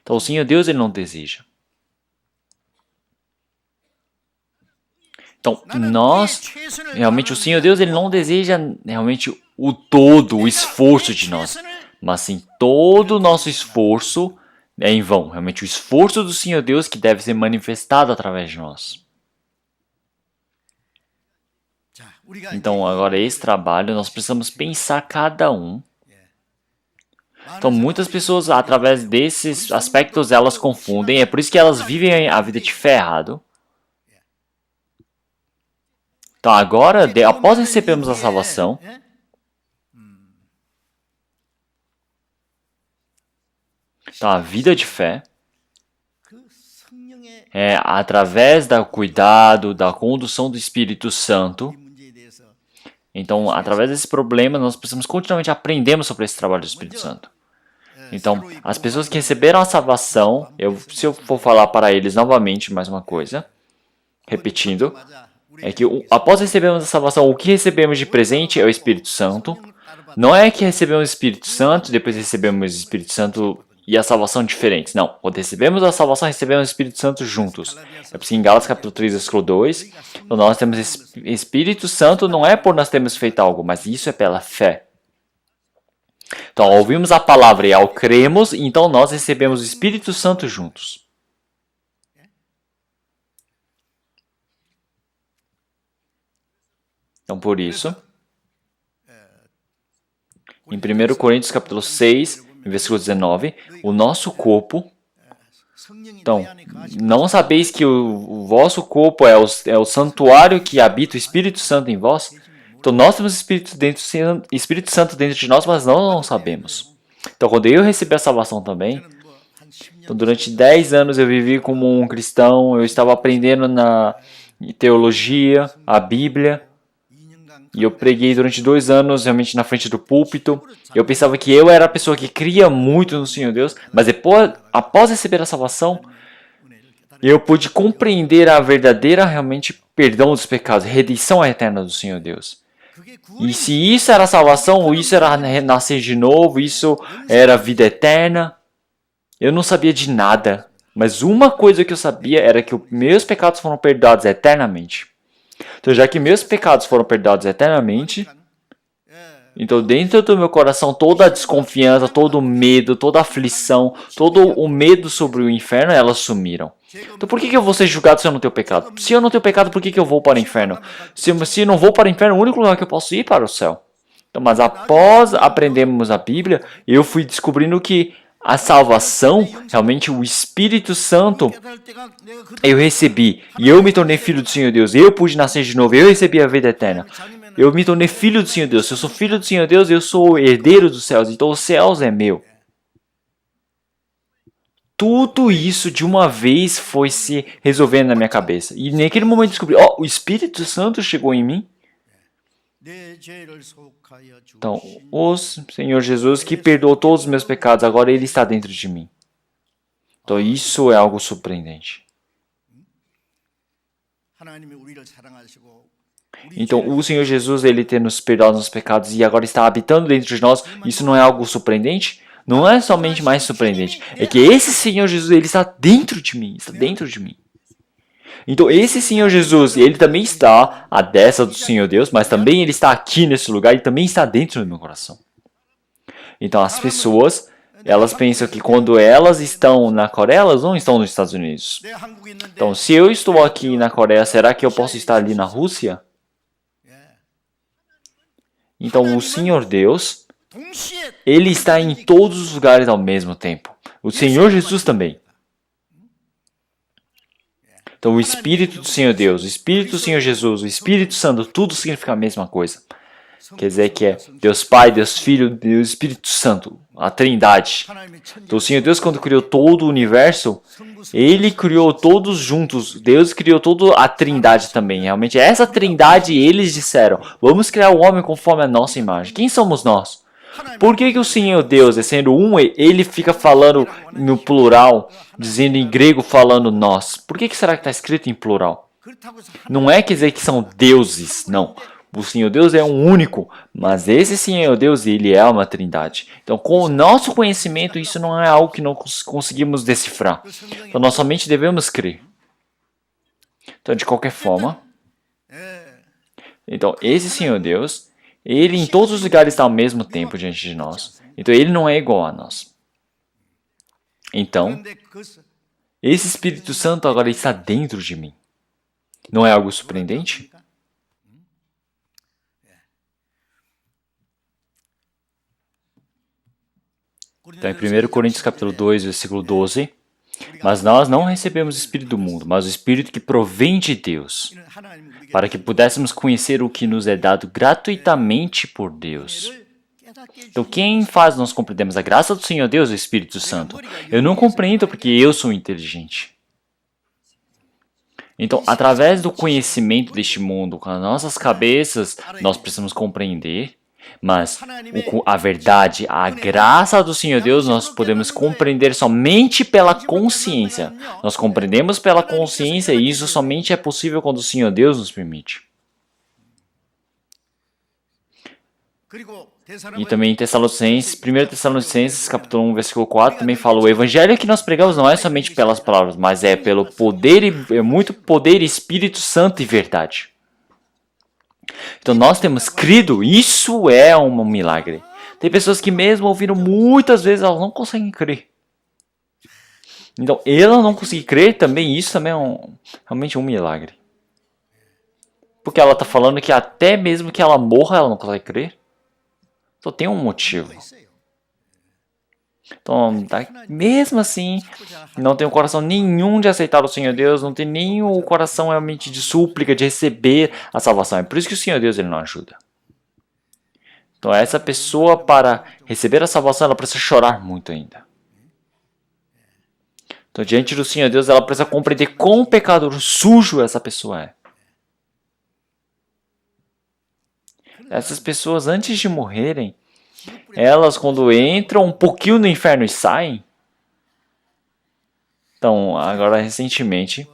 Então, o Senhor Deus ele não deseja. Então, realmente, o Senhor Deus ele não deseja realmente o todo, o esforço de nós. Mas sim, todo o nosso esforço é em vão. Realmente, o esforço do Senhor Deus que deve ser manifestado através de nós. Então, agora esse trabalho, nós precisamos pensar cada um. Então, muitas pessoas, através desses aspectos, elas confundem. É por isso que elas vivem a vida de fé errado. Então agora, após recebermos a salvação, então a vida de fé 그 성령의 é através do cuidado, da condução do Espírito Santo. 이 문제에 대해서 Então, através desse problema, nós precisamos continuamente aprender sobre esse trabalho do Espírito Santo. Então, as pessoas que receberam a salvação, se eu for falar para eles novamente mais uma coisa, repetindo, é que após recebermos a salvação, o que recebemos de presente é o Espírito Santo. Não é que recebemos o Espírito Santo, depois recebemos o Espírito Santo e a salvação diferentes. Não, quando recebemos a salvação, recebemos o Espírito Santo juntos. É por isso que em Gálatas capítulo 3, versículo 2, então nós temos Espírito Santo, não é por nós termos feito algo, mas isso é pela fé. Então, ao ouvirmos a palavra e ao cremos, então nós recebemos o Espírito Santo juntos. Então, por isso, em 1 Coríntios capítulo 6, versículo 19, o nosso corpo... Então, não sabeis que o vosso corpo é o santuário que habita o Espírito Santo em vós? Então, nós temos Espírito Santo dentro de nós, mas não sabemos. Então, quando eu recebi a salvação também, então, durante 10 anos eu vivi como um cristão, eu estava aprendendo na teologia, a Bíblia, e eu preguei durante 2 anos realmente na frente do púlpito. Eu pensava que eu era a pessoa que cria muito no Senhor Deus, mas depois, após receber a salvação, eu pude compreender a verdadeira realmente perdão dos pecados, redenção eterna do Senhor Deus. E se isso era salvação, ou isso era nascer de novo, isso era vida eterna, eu não sabia de nada. Mas uma coisa que eu sabia era que meus pecados foram perdoados eternamente. Então, já que meus pecados foram perdoados eternamente, então dentro do meu coração toda a desconfiança, todo o medo, toda a aflição, todo o medo sobre o inferno, elas sumiram. Então por que eu vou ser julgado se eu não tenho pecado? Se eu não tenho pecado, por que eu vou para o inferno? Se eu não vou para o inferno, o único lugar que eu posso ir é para o céu. Então, mas após aprendermos a Bíblia, eu fui descobrindo que a salvação, realmente o Espírito Santo, eu recebi. E eu me tornei filho do Senhor Deus. Eu pude nascer de novo. Eu recebi a vida eterna. Eu me tornei filho do Senhor Deus. Se eu sou filho do Senhor Deus, eu sou herdeiro dos céus. Então os céus é meu. Tudo isso de uma vez foi se resolvendo na minha cabeça. E naquele momento eu descobri, o Espírito Santo chegou em mim. Então, o Senhor Jesus que perdoou todos os meus pecados, agora Ele está dentro de mim. Então, isso é algo surpreendente. Então, o Senhor Jesus, Ele ter nos perdoado os pecados e agora está habitando dentro de nós, isso não é algo surpreendente? Não é somente mais surpreendente, é que esse Senhor Jesus, Ele está dentro de mim, está dentro de mim. Então esse Senhor Jesus, ele também está à destra do Senhor Deus, mas também ele está aqui nesse lugar e também está dentro do meu coração. Então as pessoas, elas pensam que quando elas estão na Coreia, elas não estão nos Estados Unidos. Então se eu estou aqui na Coreia, será que eu posso estar ali na Rússia? Então o Senhor Deus, ele está em todos os lugares ao mesmo tempo. O Senhor Jesus também. Então, o Espírito do Senhor Deus, o Espírito do Senhor Jesus, o Espírito Santo, tudo significa a mesma coisa. Quer dizer que é Deus Pai, Deus Filho, Deus Espírito Santo, a Trindade. Então, o Senhor Deus, quando criou todo o universo, Ele criou todos juntos. Deus criou toda a Trindade também. Realmente, essa Trindade, eles disseram, vamos criar o homem conforme a nossa imagem. Quem somos nós? Por que o Senhor Deus, sendo um, ele fica falando no plural, dizendo em grego falando nós? Por que será que está escrito em plural? Não é quer dizer que são deuses, não. O Senhor Deus é um único, mas esse Senhor Deus, ele é uma trindade. Então, com o nosso conhecimento, isso não é algo que não conseguimos decifrar. Então, nós somente devemos crer. Então, de qualquer forma, então, esse Senhor Deus, ele em todos os lugares está ao mesmo tempo diante de nós. Então ele não é igual a nós. Então, esse Espírito Santo agora está dentro de mim. Não é algo surpreendente? Então, em 1 Coríntios capítulo 2, versículo 12, Mas nós não recebemos o Espírito do mundo, mas o Espírito que provém de Deus, para que pudéssemos conhecer o que nos é dado gratuitamente por Deus. Então, quem faz nós compreendemos a graça do Senhor Deus, o Espírito Santo? Eu não compreendo porque eu sou inteligente. Então, através do conhecimento deste mundo, com as nossas cabeças, nós precisamos compreender. Mas a verdade, a graça do Senhor Deus, nós podemos compreender somente pela consciência. Nós compreendemos pela consciência e isso somente é possível quando o Senhor Deus nos permite. E também em Tessalonicenses, 1 Tessalonicenses, capítulo 1, versículo 4, também fala: o evangelho que nós pregamos não é somente pelas palavras, mas é pelo poder, é muito poder, Espírito Santo e verdade. Então nós temos crido, isso é um milagre. Tem pessoas que mesmo ouviram muitas vezes, elas não conseguem crer. Então ela não conseguir crer, também isso também é realmente um milagre. Porque ela está falando que até mesmo que ela morra, ela não consegue crer. Então tem um motivo. Então, mesmo assim, não tem o coração nenhum de aceitar o Senhor Deus, não tem nem o coração realmente de súplica, de receber a salvação. É por isso que o Senhor Deus ele não ajuda. Então, essa pessoa, para receber a salvação, ela precisa chorar muito ainda. Então, diante do Senhor Deus, ela precisa compreender quão pecador sujo essa pessoa é. Essas pessoas, antes de morrerem, elas, quando entram um pouquinho no inferno e saem. Então, agora recentemente,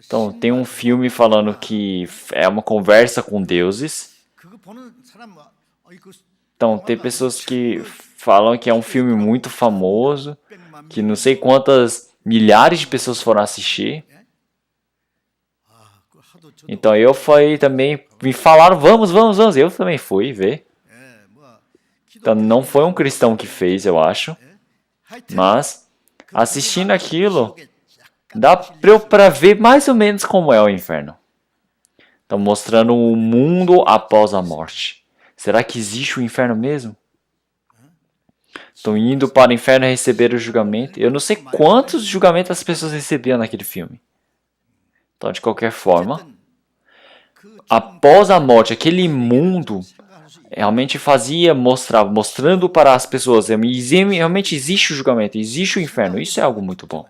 então, tem um filme falando que é uma conversa com deuses. Então, tem pessoas que falam que é um filme muito famoso, que não sei quantas milhares de pessoas foram assistir. Então, eu fui também, me falaram, vamos, eu também fui ver. Então, não foi um cristão que fez, eu acho. Mas, assistindo aquilo, dá para ver mais ou menos como é o inferno. Então, mostrando o mundo após a morte. Será que existe o inferno mesmo? Estão indo para o inferno receber o julgamento. Eu não sei quantos julgamentos as pessoas recebiam naquele filme. Então, de qualquer forma, após a morte, aquele mundo realmente mostrando para as pessoas, realmente existe o julgamento, existe o inferno, isso é algo muito bom.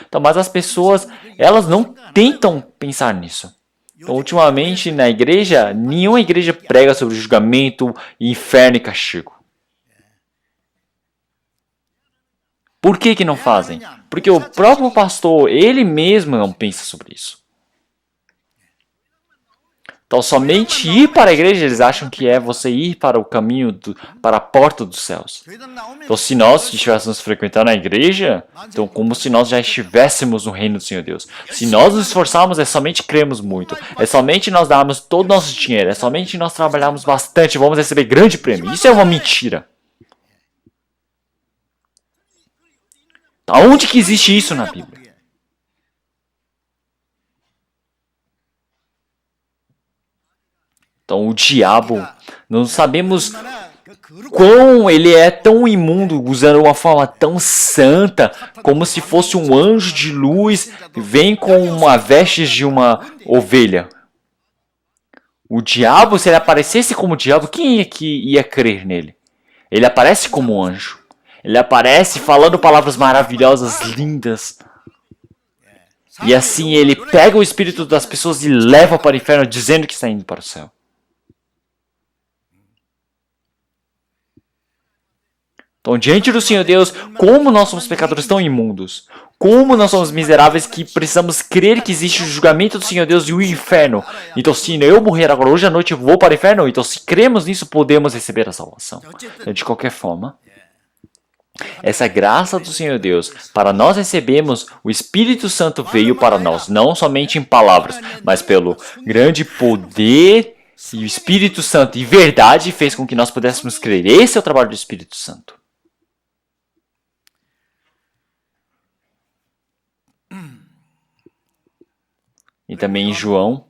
Então, mas as pessoas, elas não tentam pensar nisso. Então, ultimamente, na igreja, nenhuma igreja prega sobre julgamento, inferno e castigo. Por que não fazem? Porque o próprio pastor, ele mesmo não pensa sobre isso. Então, somente ir para a igreja, eles acham que é você ir para o caminho, para a porta dos céus. Então, se nós estivéssemos frequentando a igreja, então como se nós já estivéssemos no reino do Senhor Deus. Se nós nos esforçarmos, é somente cremos muito. É somente nós darmos todo o nosso dinheiro. É somente nós trabalharmos bastante, vamos receber grande prêmio. Isso é uma mentira. Aonde que existe isso na Bíblia? Então, o diabo, não sabemos quão ele é tão imundo, usando uma forma tão santa, como se fosse um anjo de luz, vem com uma veste de uma ovelha. O diabo, se ele aparecesse como diabo, quem é que ia crer nele? Ele aparece como anjo. Ele aparece falando palavras maravilhosas, lindas. E assim ele pega o espírito das pessoas e leva para o inferno, dizendo que está indo para o céu. Então, diante do Senhor Deus, como nós somos pecadores tão imundos, como nós somos miseráveis que precisamos crer que existe o julgamento do Senhor Deus e o inferno. Então, se eu morrer agora, hoje à noite eu vou para o inferno, então se cremos nisso, podemos receber a salvação. Então, de qualquer forma, essa graça do Senhor Deus, para nós recebermos, o Espírito Santo veio para nós, não somente em palavras, mas pelo grande poder e o Espírito Santo e verdade fez com que nós pudéssemos crer. Esse é o trabalho do Espírito Santo. E também em João,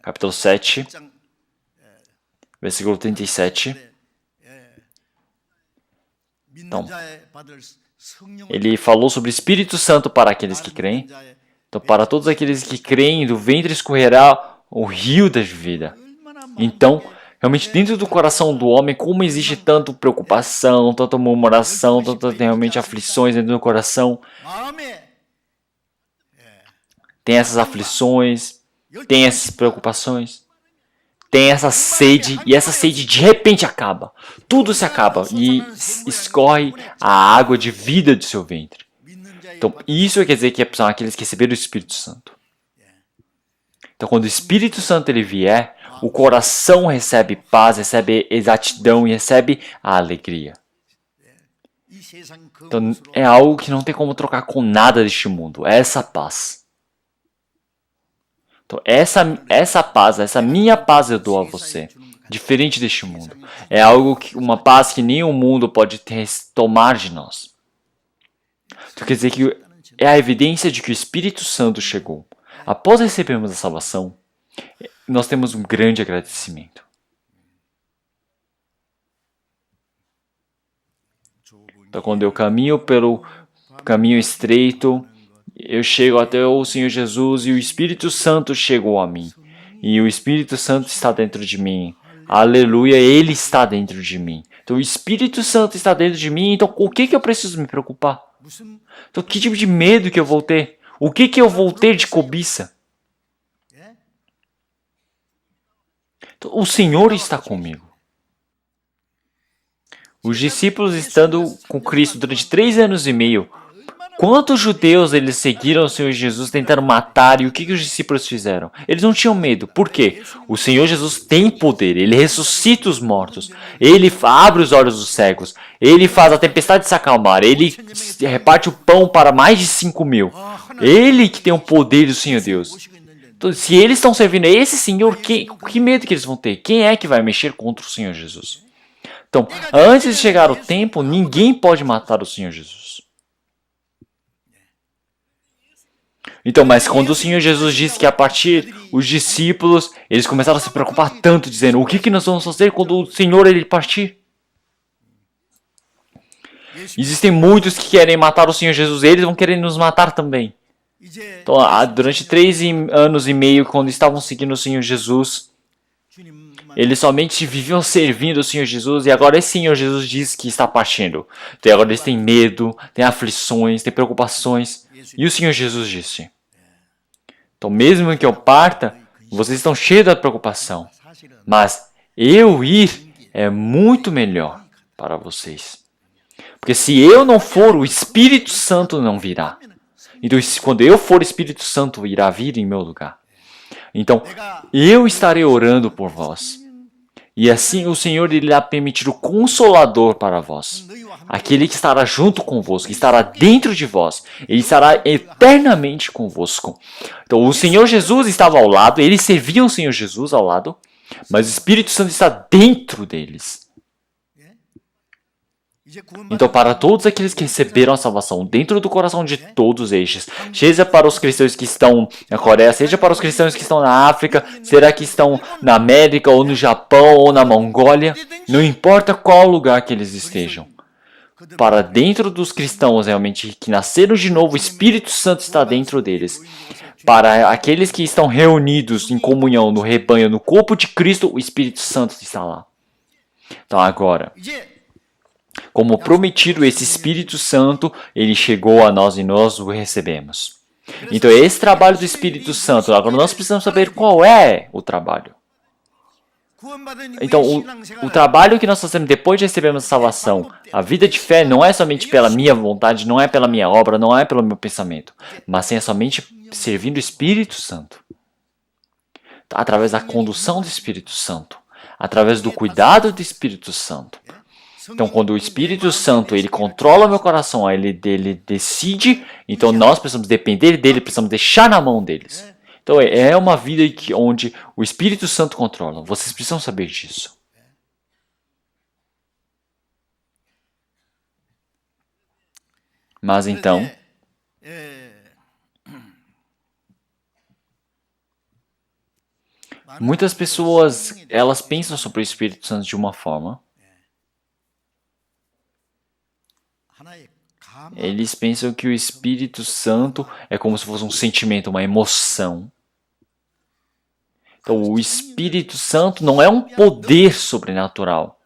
capítulo 7, versículo 37. Então, Ele falou sobre o Espírito Santo para aqueles que creem. Então, para todos aqueles que creem, do ventre escorrerá o rio da vida. Então, realmente dentro do coração do homem, como existe tanta preocupação, tanta murmuração, tantas realmente aflições dentro do coração, tem essas aflições, tem essas preocupações, tem essa sede, e essa sede de repente acaba. Tudo se acaba e escorre a água de vida do seu ventre. Então, isso quer dizer que são aqueles que receberam o Espírito Santo. Então, quando o Espírito Santo ele vier, o coração recebe paz, recebe exatidão e recebe a alegria. Então, é algo que não tem como trocar com nada deste mundo. É essa paz. Então, essa paz, essa minha paz eu dou a você. Diferente deste mundo. É algo uma paz que nem o mundo pode tomar de nós. Então, quer dizer que é a evidência de que o Espírito Santo chegou. Após recebermos a salvação, nós temos um grande agradecimento. Então, quando eu caminho pelo caminho estreito, eu chego até o Senhor Jesus e o Espírito Santo chegou a mim. E o Espírito Santo está dentro de mim. Aleluia, Ele está dentro de mim. Então, o Espírito Santo está dentro de mim. Então, o que eu preciso me preocupar? Então, que tipo de medo que eu vou ter? O que eu vou ter de cobiça? Então, o Senhor está comigo. Os discípulos estando com Cristo durante 3 anos e meio, quantos judeus eles seguiram o Senhor Jesus, tentaram matar, e o que os discípulos fizeram? Eles não tinham medo. Por quê? O Senhor Jesus tem poder, Ele ressuscita os mortos, Ele abre os olhos dos cegos, Ele faz a tempestade se acalmar, Ele reparte o pão para mais de 5.000. Ele que tem o poder do Senhor Deus. Então, se eles estão servindo a esse Senhor, que medo que eles vão ter? Quem é que vai mexer contra o Senhor Jesus? Então, antes de chegar o tempo, ninguém pode matar o Senhor Jesus. Então, mas quando o Senhor Jesus disse que a partir os discípulos, eles começaram a se preocupar tanto, dizendo, o que nós vamos fazer quando o Senhor ele partir? Existem muitos que querem matar o Senhor Jesus, eles vão querer nos matar também. Então, durante 3 anos e meio, quando estavam seguindo o Senhor Jesus, eles somente viviam servindo o Senhor Jesus, e agora esse Senhor Jesus diz que está partindo. Então agora eles têm medo, têm aflições, têm preocupações. E o Senhor Jesus disse, então mesmo que eu parta, vocês estão cheios da preocupação. Mas eu ir é muito melhor para vocês. Porque se eu não for, o Espírito Santo não virá. Então quando eu for, o Espírito Santo irá vir em meu lugar. Então, eu estarei orando por vós. E assim o Senhor irá permitir o Consolador para vós. Aquele que estará junto convosco, que estará dentro de vós. Ele estará eternamente convosco. Então, o Senhor Jesus estava ao lado, eles serviam o Senhor Jesus ao lado, mas o Espírito Santo está dentro deles. Então, para todos aqueles que receberam a salvação dentro do coração de todos estes, seja para os cristãos que estão na Coreia, seja para os cristãos que estão na África, será que estão na América, ou no Japão, ou na Mongólia, não importa qual lugar que eles estejam. Para dentro dos cristãos realmente que nasceram de novo, o Espírito Santo está dentro deles. Para aqueles que estão reunidos em comunhão no rebanho, no corpo de Cristo, o Espírito Santo está lá. Então agora, como prometido, esse Espírito Santo, ele chegou a nós e nós o recebemos. Então, esse trabalho do Espírito Santo, agora nós precisamos saber qual é o trabalho. Então, o trabalho que nós fazemos depois de recebermos a salvação, a vida de fé não é somente pela minha vontade, não é pela minha obra, não é pelo meu pensamento, mas sim é somente servindo o Espírito Santo. Através da condução do Espírito Santo, através do cuidado do Espírito Santo. Então, quando o Espírito Santo ele controla meu coração, ele decide, então nós precisamos depender dele, precisamos deixar na mão deles. Então, é uma vida onde o Espírito Santo controla. Vocês precisam saber disso. Mas então, muitas pessoas, elas pensam sobre o Espírito Santo de uma forma, Eles pensam que o Espírito Santo é como se fosse um sentimento, uma emoção. Então, o Espírito Santo não é um poder sobrenatural.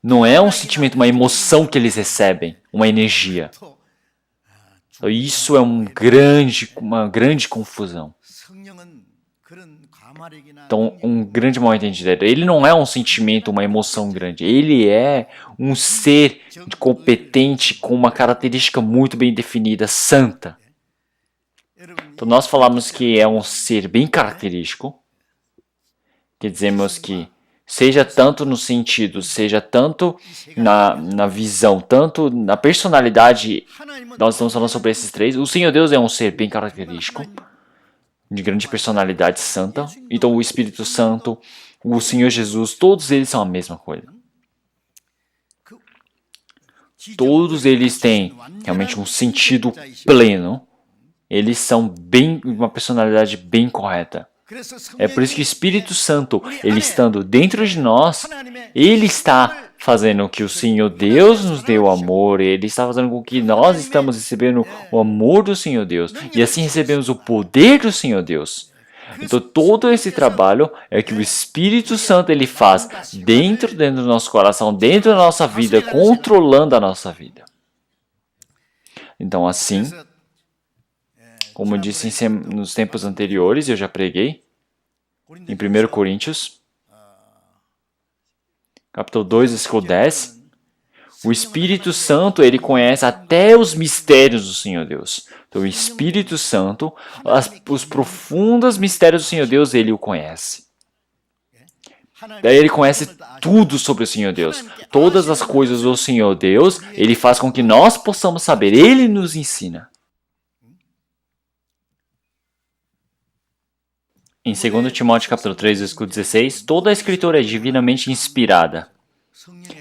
Não é um sentimento, uma emoção que eles recebem, uma energia. Então, isso é uma grande confusão. Então, um grande mal entendido. Ele não é um sentimento, uma emoção grande. Ele é um ser competente com uma característica muito bem definida, santa. Então, nós falamos que é um ser bem característico. Que dizemos que seja tanto no sentido, seja tanto na visão, tanto na personalidade, nós estamos falando sobre esses três. O Senhor Deus é um ser bem característico, de grande personalidade santa. Então o Espírito Santo, o Senhor Jesus, todos eles são a mesma coisa. Todos eles têm realmente um sentido pleno. Eles são uma personalidade bem correta. É por isso que o Espírito Santo, ele estando dentro de nós, ele está fazendo que o Senhor Deus nos dê o amor, ele está fazendo com que nós estamos recebendo o amor do Senhor Deus, e assim recebemos o poder do Senhor Deus. Então todo esse trabalho é que o Espírito Santo ele faz dentro do nosso coração, dentro da nossa vida, controlando a nossa vida. Então assim, como eu disse nos tempos anteriores, eu já preguei, em 1 Coríntios, capítulo 2, versículo 10, o Espírito Santo, ele conhece até os mistérios do Senhor Deus. Então, o Espírito Santo, os profundos mistérios do Senhor Deus, ele o conhece. Daí ele conhece tudo sobre o Senhor Deus. Todas as coisas do Senhor Deus, ele faz com que nós possamos saber. Ele nos ensina. Em 2 Timóteo capítulo 3, versículo 16, toda a escritura é divinamente inspirada.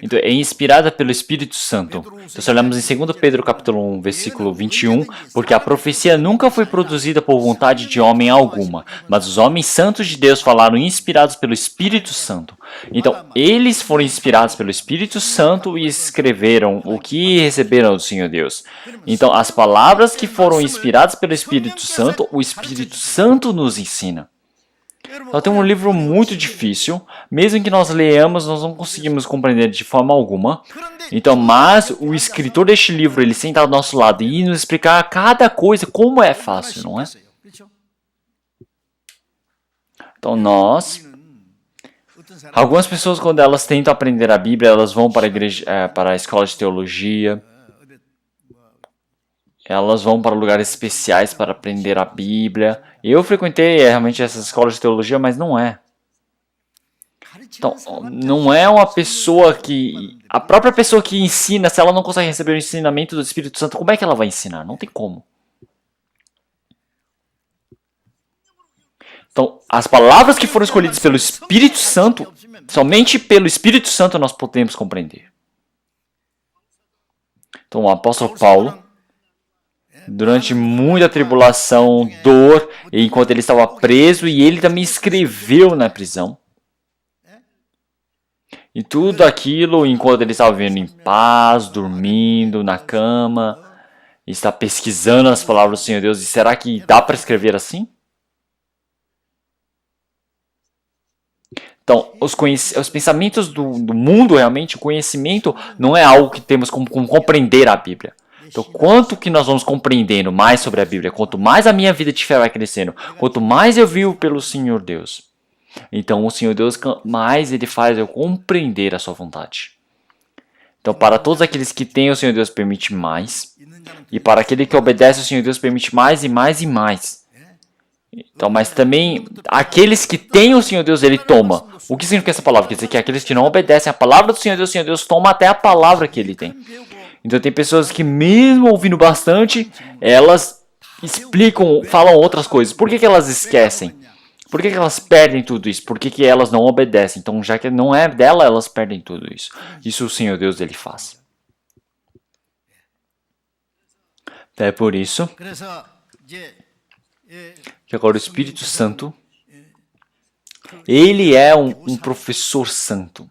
Então, é inspirada pelo Espírito Santo. Então, se olharmos em 2 Pedro capítulo 1, versículo 21, porque a profecia nunca foi produzida por vontade de homem alguma, mas os homens santos de Deus falaram inspirados pelo Espírito Santo. Então, eles foram inspirados pelo Espírito Santo e escreveram o que receberam do Senhor Deus. Então, as palavras que foram inspiradas pelo Espírito Santo, o Espírito Santo nos ensina. Então tem um livro muito difícil, mesmo que nós leamos, nós não conseguimos compreender de forma alguma. Então, mas o escritor deste livro, ele senta ao nosso lado e nos explicar cada coisa como é fácil, não é? Então algumas pessoas quando elas tentam aprender a Bíblia, elas vão para a igreja, para a escola de teologia. Elas vão para lugares especiais para aprender a Bíblia. Eu frequentei realmente essas escolas de teologia, mas não é. Então, não é uma pessoa que... A própria pessoa que ensina, se ela não consegue receber o ensinamento do Espírito Santo, como é que ela vai ensinar? Não tem como. Então, as palavras que foram escolhidas pelo Espírito Santo, somente pelo Espírito Santo nós podemos compreender. Então, o apóstolo Paulo, durante muita tribulação, dor, enquanto ele estava preso, e ele também escreveu na prisão. E tudo aquilo enquanto ele estava vivendo em paz, dormindo na cama, está pesquisando as palavras do Senhor Deus. E será que dá para escrever assim? Então, os pensamentos do mundo, realmente, o conhecimento não é algo que temos como compreender a Bíblia. Então, quanto que nós vamos compreendendo mais sobre a Bíblia, quanto mais a minha vida de fé vai crescendo, quanto mais eu vivo pelo Senhor Deus, então o Senhor Deus mais ele faz eu compreender a sua vontade. Então, para todos aqueles que têm o Senhor Deus permite mais, e para aquele que obedece o Senhor Deus permite mais e mais e mais. Então, mas também aqueles que têm o Senhor Deus ele toma. O que significa essa palavra? Quer dizer que aqueles que não obedecem a palavra do Senhor Deus toma até a palavra que ele tem. Então tem pessoas que mesmo ouvindo bastante, elas explicam, falam outras coisas. Por que elas esquecem? Por que elas perdem tudo isso? Por que elas não obedecem? Então já que não é dela, elas perdem tudo isso. Isso o Senhor Deus ele faz. É por isso que agora o Espírito Santo, ele é um professor santo.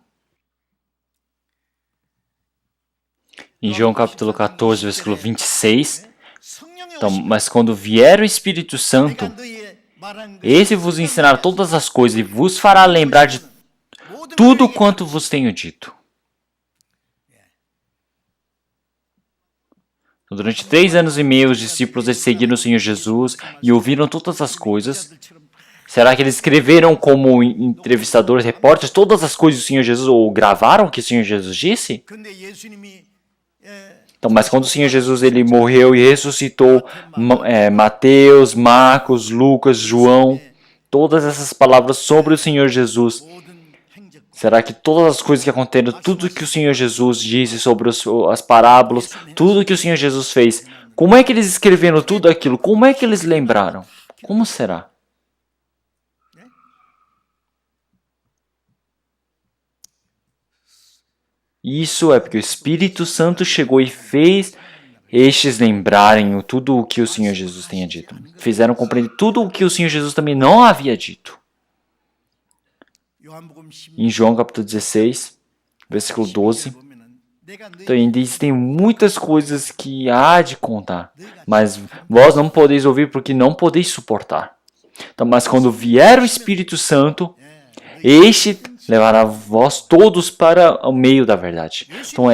Em João capítulo 14, versículo 26. 성령의 Então, mas quando vier o Espírito Santo, 너희의 말한 esse vos ensinará todas as coisas e vos fará lembrar de tudo quanto vos tenho dito. Durante 3 anos e meio, os discípulos eles seguiram o Senhor Jesus e ouviram todas as coisas. Será que eles escreveram como entrevistadores, repórteres, todas as coisas do Senhor Jesus, ou gravaram o que o Senhor Jesus disse? 근데 예수님이 Então, mas quando o Senhor Jesus ele morreu e ressuscitou, Mateus, Marcos, Lucas, João, todas essas palavras sobre o Senhor Jesus, 모든 행적 será que todas as coisas que aconteceram, tudo que o Senhor Jesus disse sobre as parábolas, tudo que o Senhor Jesus fez, como é que eles escreveram tudo aquilo? Como é que eles lembraram? Como será? Isso é porque o Espírito Santo chegou e fez estes lembrarem tudo o que o Senhor Jesus tinha dito. Fizeram compreender tudo o que o Senhor Jesus também não havia dito. 요한복음 10 Em João capítulo 16, versículo 12, 보면은 내가 então, ainda existem muitas coisas que há de contar, mas vós não podeis ouvir porque não podeis suportar. Então, mas quando vier o Espírito Santo, este levará vós todos para o meio da verdade. Então,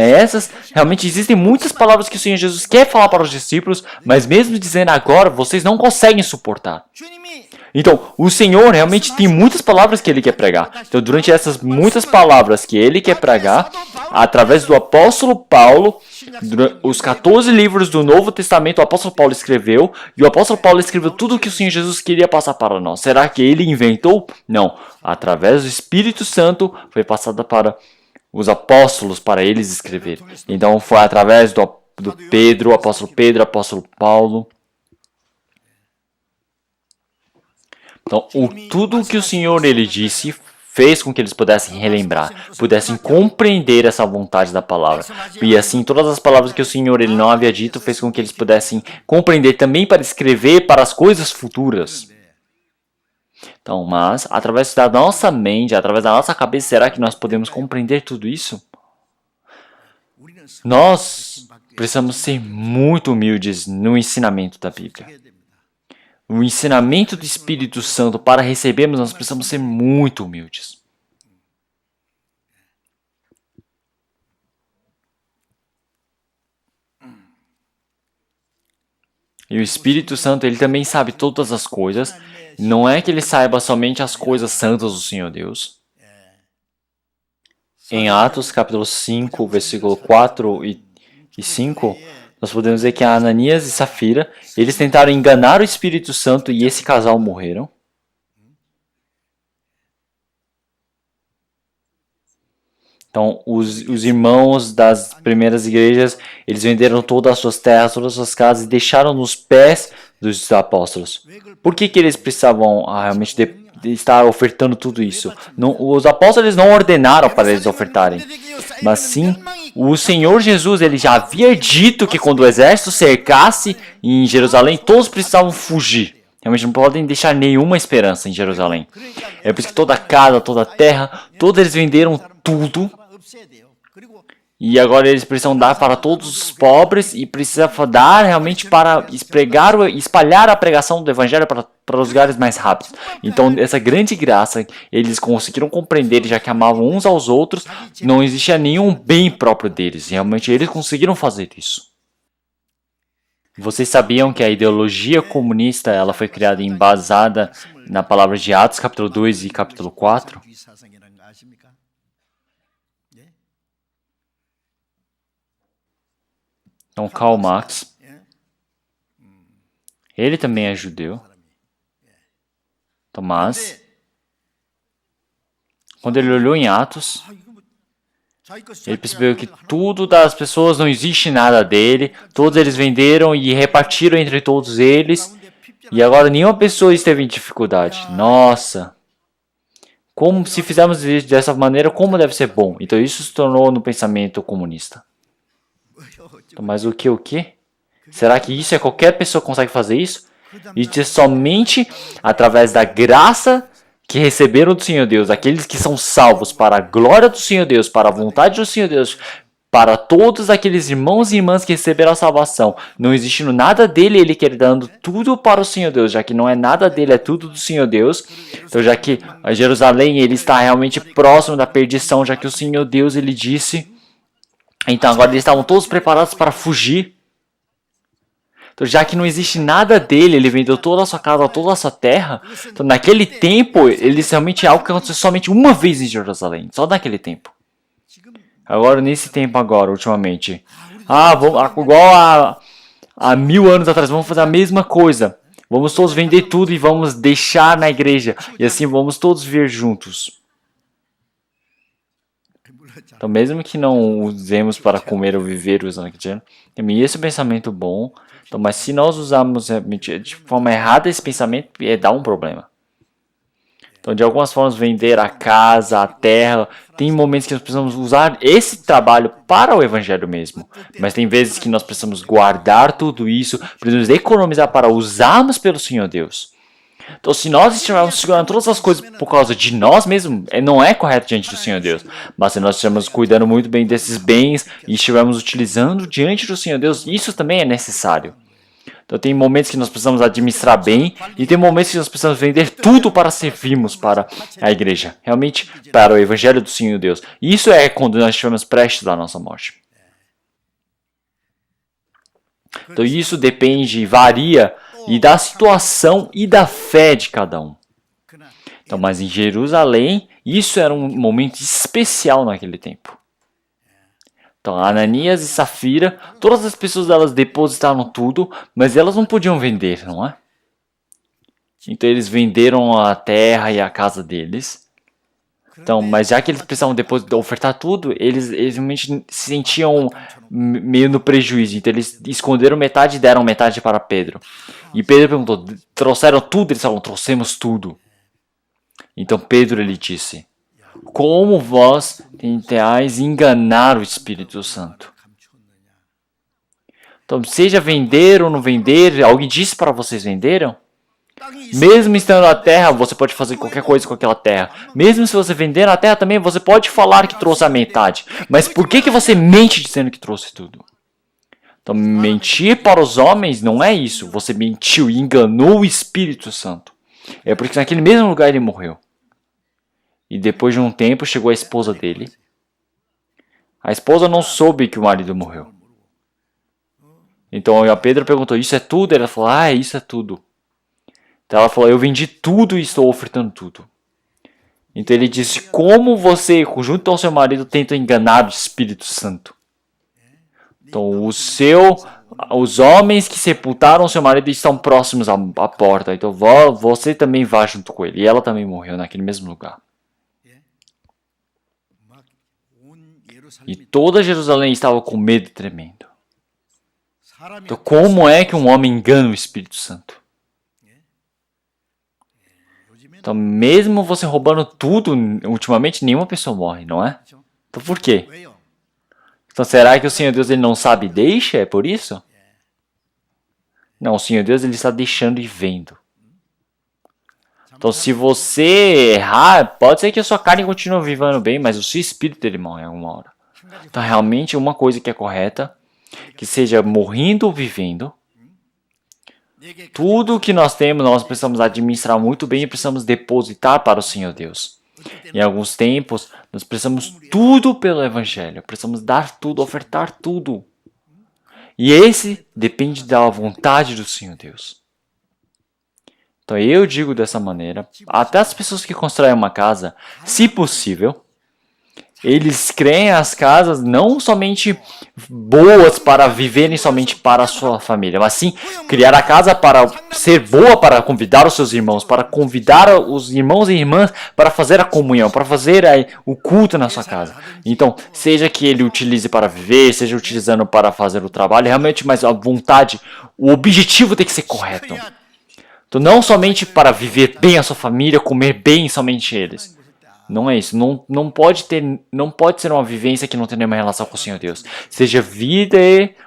realmente existem muitas palavras que o Senhor Jesus quer falar para os discípulos, mas mesmo dizendo agora, vocês não conseguem suportar. 주님이 Então, o Senhor realmente tem muitas palavras que Ele quer pregar. Então, durante essas muitas palavras que Ele quer pregar, através do apóstolo Paulo, os 14 livros do Novo Testamento, o apóstolo Paulo escreveu, e o apóstolo Paulo escreveu tudo o que o Senhor Jesus queria passar para nós. Será que Ele inventou? Não. Através do Espírito Santo, foi passada para os apóstolos, para eles escreverem. Então, foi através do Pedro, apóstolo Paulo. Então, tudo o que o Senhor ele disse fez com que eles pudessem relembrar, pudessem compreender essa vontade da palavra. E assim, todas as palavras que o Senhor ele não havia dito fez com que eles pudessem compreender também para escrever para as coisas futuras. Então, mas, através da nossa mente, através da nossa cabeça, será que nós podemos compreender tudo isso? Nós precisamos ser muito humildes no ensinamento da Bíblia. O ensinamento do Espírito Santo para recebermos, nós precisamos ser muito humildes. E o Espírito Santo, ele também sabe todas as coisas. Não é que ele saiba somente as coisas santas do Senhor Deus. Em Atos capítulo 5, versículo 4 e 5, nós podemos ver que Ananias e Safira, eles tentaram enganar o Espírito Santo e esse casal morreram. Então, os irmãos das primeiras igrejas, eles venderam todas as suas terras, todas as suas casas e deixaram nos pés dos apóstolos. Por que eles precisavam realmente de estar ofertando tudo isso? Não, os apóstolos não ordenaram para eles ofertarem, mas sim o Senhor Jesus, ele já havia dito que quando o exército cercasse em Jerusalém, todos precisavam fugir. Realmente não podem deixar nenhuma esperança em Jerusalém. É por isso que toda casa, toda terra, todos eles venderam tudo. E agora eles precisam dar para todos os pobres e precisam dar realmente para espalhar a pregação do Evangelho para os lugares mais rápidos. Então, essa grande graça, eles conseguiram compreender, já que amavam uns aos outros, não existia nenhum bem próprio deles. Realmente, eles conseguiram fazer isso. Vocês sabiam que a ideologia comunista ela foi criada e embasada na palavra de Atos, capítulo 2 e capítulo 4? Então, Karl Marx, ele também é judeu. Mas, quando ele olhou em Atos, ele percebeu que tudo das pessoas não existe nada dele, todos eles venderam e repartiram entre todos eles, e agora nenhuma pessoa esteve em dificuldade. Nossa! Como se fizermos dessa maneira, como deve ser bom? Então isso se tornou no pensamento comunista. Mas o que? Será que isso qualquer pessoa consegue fazer isso? E é somente através da graça que receberam do Senhor Deus, aqueles que são salvos para a glória do Senhor Deus, para a vontade do Senhor Deus, para todos aqueles irmãos e irmãs que receberam a salvação, não existindo nada dele, ele quer dando tudo para o Senhor Deus, já que não é nada dele, é tudo do Senhor Deus. Então, já que a Jerusalém ele está realmente próximo da perdição, já que o Senhor Deus ele disse, então agora eles estavam todos preparados para fugir. Então, já que não existe nada dele, ele vendeu toda a sua casa, toda a sua terra. Então, naquele tempo, eles realmente é algo que aconteceu somente uma vez em Jerusalém, só naquele tempo. Agora, nesse tempo agora, ultimamente, igual há 1000 anos atrás, vamos fazer a mesma coisa. Vamos todos vender tudo e vamos deixar na igreja. E assim vamos todos viver juntos. Então, mesmo que não usemos para comer ou viver usando aquele dinheiro, também esse é um pensamento bom. Então, mas se nós usarmos de forma errada esse pensamento, dá um problema. Então, de algumas formas, vender a casa, a terra. Tem momentos que nós precisamos usar esse trabalho para o evangelho mesmo. Mas tem vezes que nós precisamos guardar tudo isso, precisamos economizar para usarmos pelo Senhor Deus. Então, se nós estivermos segurando todas as coisas por causa de nós mesmos, não é correto diante do Senhor Deus. Mas se nós estivermos cuidando muito bem desses bens e estivermos utilizando diante do Senhor Deus, isso também é necessário. Então, tem momentos que nós precisamos administrar bem e tem momentos que nós precisamos vender tudo para servirmos para a igreja. Realmente, para o evangelho do Senhor Deus. E isso é quando nós estivermos prestes à nossa morte. Então, isso depende, varia e da situação e da fé de cada um. Então, mas em Jerusalém, isso era um momento especial naquele tempo. Então, Ananias e Safira, todas as pessoas delas depositaram tudo, mas elas não podiam vender, não é? Então, eles venderam a terra e a casa deles. Então, mas já que eles precisavam ofertar tudo, eles realmente se sentiam meio no prejuízo. Então, eles esconderam metade e deram metade para Pedro. E Pedro perguntou, trouxeram tudo? Eles falaram, trouxemos tudo. Então, Pedro ele disse, como vós tentais enganar o Espírito Santo? Então, seja vender ou não vender, alguém disse para vocês venderam? Mesmo estando na terra, você pode fazer qualquer coisa com aquela terra. Mesmo se você vender na terra também, você pode falar que trouxe a metade. Mas por que você mente dizendo que trouxe tudo? Então, mentir para os homens não é isso. Você mentiu e enganou o Espírito Santo. É porque naquele mesmo lugar ele morreu. E depois de um tempo chegou a esposa dele. A esposa não soube que o marido morreu. Então a Pedro perguntou, isso é tudo? Ela falou, isso é tudo. Então ela falou, eu vendi tudo e estou ofertando tudo. Então ele disse, como você, junto ao seu marido, tenta enganar o Espírito Santo? Então os homens que sepultaram o seu marido estão próximos à porta. Então você também vá junto com ele. E ela também morreu naquele mesmo lugar. E toda Jerusalém estava com medo tremendo. Então como é que um homem engana o Espírito Santo? Então mesmo você roubando tudo, ultimamente nenhuma pessoa morre, não é? Então por quê? Então será que o Senhor Deus ele não sabe e deixa? É por isso? Não, o Senhor Deus ele está deixando e vendo. Então se você errar, pode ser que a sua carne continue vivendo bem, mas o seu espírito ele morre em alguma hora. Então realmente uma coisa que é correta, que seja morrendo ou vivendo, tudo que nós temos nós precisamos administrar muito bem e precisamos depositar para o Senhor Deus. Em alguns tempos, nós precisamos tudo pelo Evangelho. Precisamos dar tudo, ofertar tudo. E esse depende da vontade do Senhor Deus. Então eu digo dessa maneira, até as pessoas que constroem uma casa, se possível, eles creem as casas não somente boas para viverem somente para a sua família, mas sim criar a casa para ser boa para convidar os seus irmãos, para convidar os irmãos e irmãs para fazer a comunhão, para fazer o culto na sua casa. Então, seja que ele utilize para viver, seja utilizando para fazer o trabalho, realmente, mas a vontade, o objetivo tem que ser correto. Então, não somente para viver bem a sua família, comer bem somente eles. Não é isso. Não pode ser uma vivência que não tem nenhuma relação com o Senhor Deus. Seja vida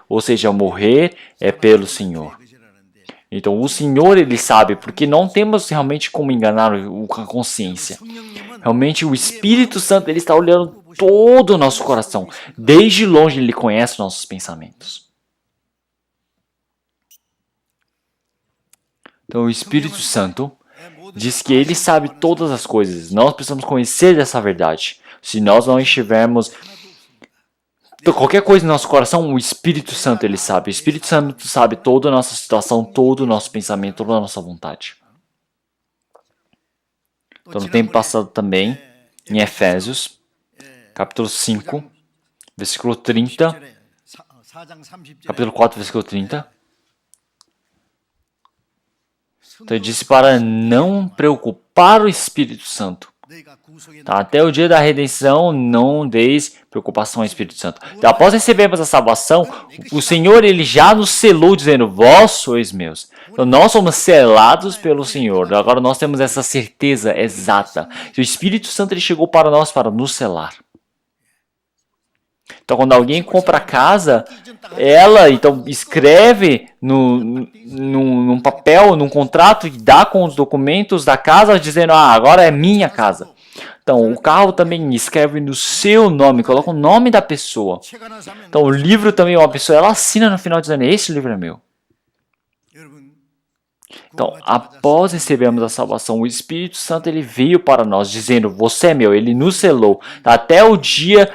ou seja morrer, é pelo Senhor. Então o Senhor ele sabe, porque não temos realmente como enganar a consciência. Realmente o Espírito Santo ele está olhando todo o nosso coração. Desde longe ele conhece nossos pensamentos. Então o Espírito Santo diz que ele sabe todas as coisas. Nós precisamos conhecer dessa verdade. Se nós não estivermos qualquer coisa no nosso coração, o Espírito Santo ele sabe. O Espírito Santo sabe toda a nossa situação, todo o nosso pensamento, toda a nossa vontade. Então no tempo passado também, em Efésios, capítulo 5, versículo 30, capítulo 4, versículo 30. Então ele disse para não preocupar o Espírito Santo. Tá? Até o dia da redenção, não deis preocupação ao Espírito Santo. Então, após recebermos a salvação, o Senhor ele já nos selou dizendo, vós sois meus. Então nós somos selados pelo Senhor. Agora nós temos essa certeza exata. O Espírito Santo ele chegou para nós para nos selar. Então quando alguém compra a casa, ela então escreve num papel, num contrato e dá com os documentos da casa dizendo, agora é minha casa. Então o carro também escreve no seu nome, coloca o nome da pessoa. Então o livro também, uma pessoa ela assina no final dizendo, esse livro é meu. Então após recebermos a salvação, o Espírito Santo ele veio para nós dizendo, você é meu, ele nos selou. Até o dia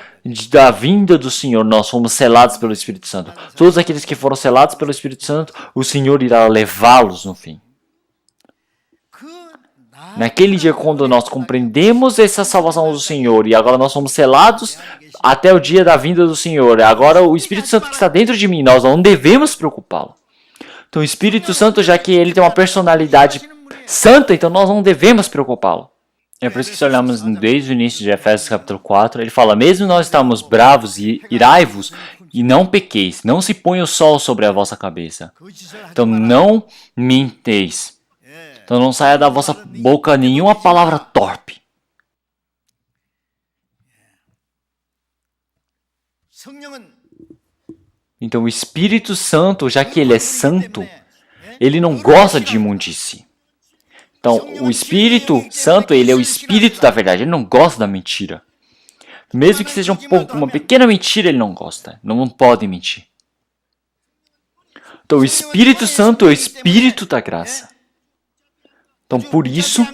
da vinda do Senhor, nós fomos selados pelo Espírito Santo. Todos aqueles que foram selados pelo Espírito Santo, o Senhor irá levá-los no fim. Naquele dia, quando nós compreendemos essa salvação do Senhor e agora nós somos selados até o dia da vinda do Senhor, agora o Espírito Santo que está dentro de mim, nós não devemos preocupá-lo. Então o Espírito Santo, já que ele tem uma personalidade santa, então nós não devemos preocupá-lo. É por isso que se olharmos desde o início de Efésios capítulo 4, ele fala, mesmo nós estamos bravos e irai-vos, e não pequeis, não se ponha o sol sobre a vossa cabeça. Então não menteis. Então não saia da vossa boca nenhuma palavra torpe. Então o Espírito Santo, já que ele é santo, ele não gosta de imundície. Então, o Espírito Santo, ele é o Espírito da verdade, ele não gosta da mentira. Mesmo que seja uma pequena mentira, ele não gosta. Não pode mentir. Então, o Espírito Santo é o Espírito da graça. Então, por isso,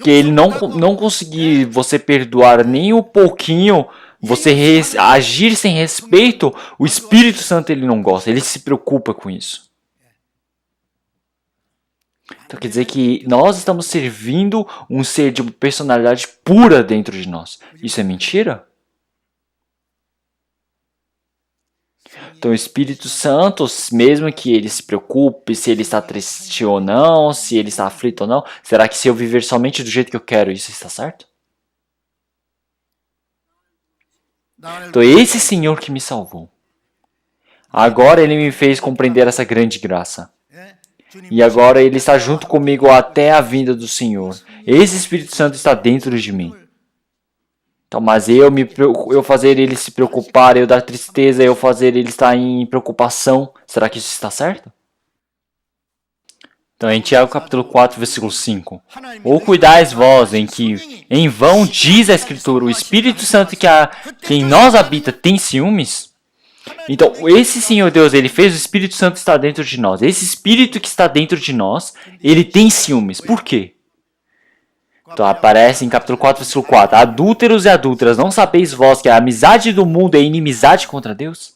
que ele não conseguir você perdoar nem um pouquinho, você agir sem respeito, o Espírito Santo ele não gosta, ele se preocupa com isso. Então quer dizer que nós estamos servindo um ser de personalidade pura dentro de nós. Isso é mentira? Então o Espírito Santo, mesmo que ele se preocupe se ele está triste ou não, se ele está aflito ou não, será que se eu viver somente do jeito que eu quero, isso está certo? Então esse Senhor que me salvou, agora ele me fez compreender essa grande graça. E agora ele está junto comigo até a vinda do Senhor. Esse Espírito Santo está dentro de mim. Então, mas eu fazer ele se preocupar, eu dar tristeza, eu fazer ele estar em preocupação, será que isso está certo? Então, em Tiago capítulo 4, versículo 5. Ou cuidais vós em que em vão diz a Escritura, o Espírito Santo que em nós habita tem ciúmes? Então, esse Senhor Deus, ele fez o Espírito Santo estar dentro de nós. Esse Espírito que está dentro de nós, ele tem ciúmes. Por quê? Então, aparece em capítulo 4, versículo 4. Adúlteros e adúlteras, não sabeis vós que a amizade do mundo é inimizade contra Deus?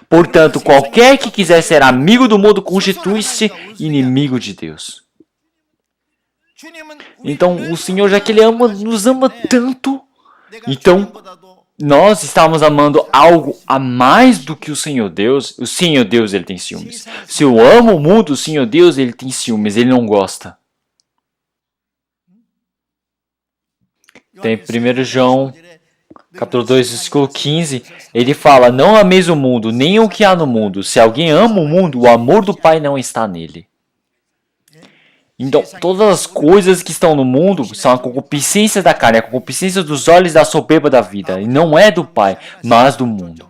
Portanto, qualquer que quiser ser amigo do mundo, constitui-se inimigo de Deus. Então, o Senhor, já que ele nos ama tanto, então nós estamos amando algo a mais do que o Senhor Deus. O Senhor Deus, ele tem ciúmes. Se eu amo o mundo, o Senhor Deus, ele tem ciúmes, ele não gosta. Tem 1 João, capítulo 2, versículo 15, ele fala, não ameis o mundo, nem o que há no mundo. Se alguém ama o mundo, o amor do Pai não está nele. Então, todas as coisas que estão no mundo são a concupiscência da carne, a concupiscência dos olhos da soberba da vida. E não é do Pai, mas do mundo.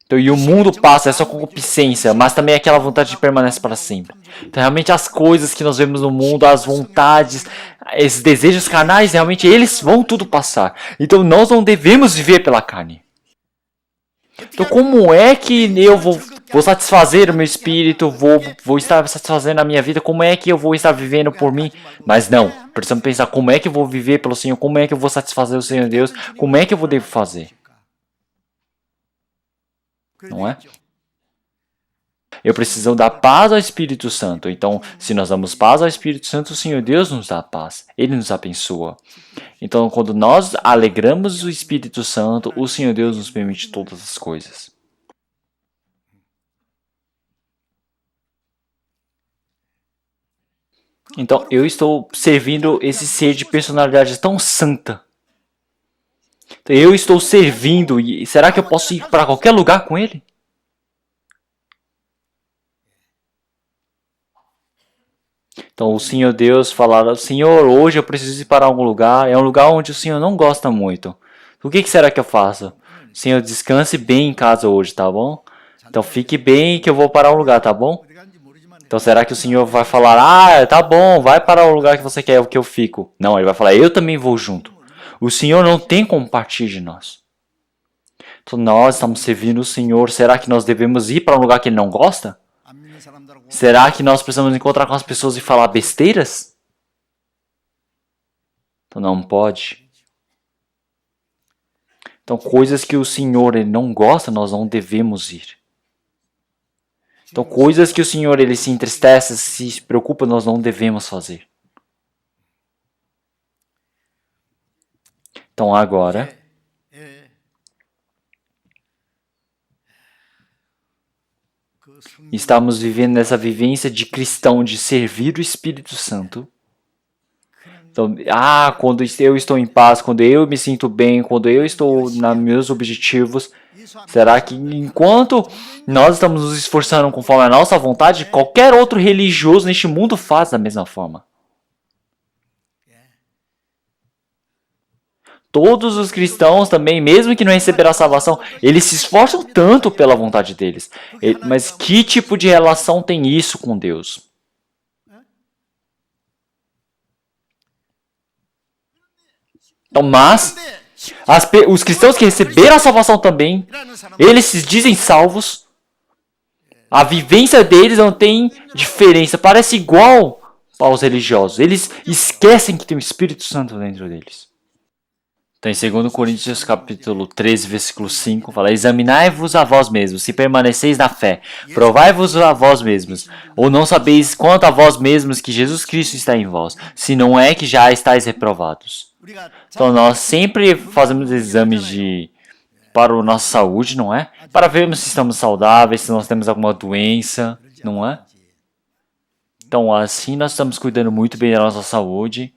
Então, e o mundo passa, é só concupiscência, mas também aquela vontade permanece para sempre. Então, realmente as coisas que nós vemos no mundo, as vontades, esses desejos carnais, realmente eles vão tudo passar. Então, nós não devemos viver pela carne. Então, como é que eu vou satisfazer o meu espírito, vou estar satisfazendo a minha vida, como é que eu vou estar vivendo por mim? Mas não, precisamos pensar como é que eu vou viver pelo Senhor, como é que eu vou satisfazer o Senhor Deus, como é que eu devo fazer, não é? Eu preciso dar paz ao Espírito Santo. Então, se nós damos paz ao Espírito Santo, o Senhor Deus nos dá paz. Ele nos abençoa. Então, quando nós alegramos o Espírito Santo, o Senhor Deus nos permite todas as coisas. Então, eu estou servindo esse ser de personalidade tão santa. Então, eu estou servindo e será que eu posso ir para qualquer lugar com ele? Então o Senhor Deus falará, Senhor, hoje eu preciso ir para algum lugar, é um lugar onde o Senhor não gosta muito. O que será que eu faço? Senhor, descanse bem em casa hoje, tá bom? Então fique bem que eu vou para um lugar, tá bom? Então será que o Senhor vai falar, tá bom, vai para o lugar que você quer que eu fico? Não, ele vai falar, eu também vou junto. O Senhor não tem como partir de nós. Então nós estamos servindo o Senhor, será que nós devemos ir para um lugar que ele não gosta? Será que nós precisamos encontrar com as pessoas e falar besteiras? Então não pode. Então coisas que o Senhor ele não gosta, nós não devemos ir. Então coisas que o Senhor ele se entristece, se preocupa, nós não devemos fazer. Então agora estamos vivendo nessa vivência de cristão, de servir o Espírito Santo. Então, quando eu estou em paz, quando eu me sinto bem, quando eu estou nos meus objetivos, será que enquanto nós estamos nos esforçando conforme a nossa vontade, qualquer outro religioso neste mundo faz da mesma forma? Todos os cristãos também, mesmo que não receberam a salvação, eles se esforçam tanto pela vontade deles. Mas que tipo de relação tem isso com Deus? Então, mas os cristãos que receberam a salvação também, eles se dizem salvos. A vivência deles não tem diferença, parece igual aos religiosos. Eles esquecem que tem o Espírito Santo dentro deles. Então, em 2 Coríntios capítulo 13, versículo 5, fala: examinai-vos a vós mesmos, se permaneceis na fé. Provai-vos a vós mesmos. Ou não sabeis quanto a vós mesmos que Jesus Cristo está em vós, se não é que já estáis reprovados. Então, nós sempre fazemos exames para a nossa saúde, não é? Para vermos se estamos saudáveis, se nós temos alguma doença, não é? Então, assim nós estamos cuidando muito bem da nossa saúde.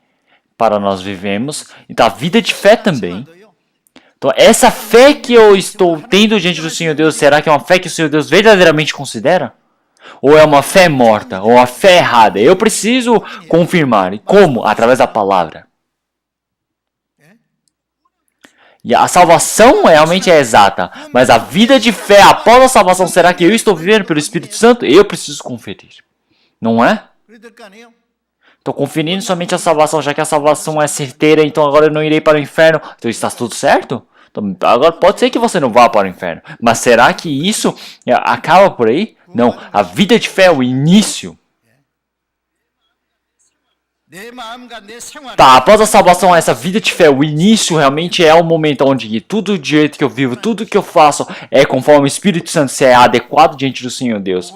Para nós vivemos, então a vida de fé também. Então essa fé que eu estou tendo diante do Senhor Deus, será que é uma fé que o Senhor Deus verdadeiramente considera? Ou é uma fé morta, ou uma fé errada? Eu preciso confirmar. E como? Através da palavra. E a salvação realmente é exata, mas a vida de fé após a salvação, será que eu estou vivendo pelo Espírito Santo? Eu preciso conferir. Não é? Estou conferindo somente a salvação, já que a salvação é certeira, então agora eu não irei para o inferno. Então está tudo certo? Então, agora pode ser que você não vá para o inferno. Mas será que isso acaba por aí? Não, a vida de fé é o início. Tá, após a salvação, essa vida de fé, o início realmente é o momento onde tudo do jeito que eu vivo, tudo que eu faço é conforme o Espírito Santo, se é adequado diante do Senhor Deus.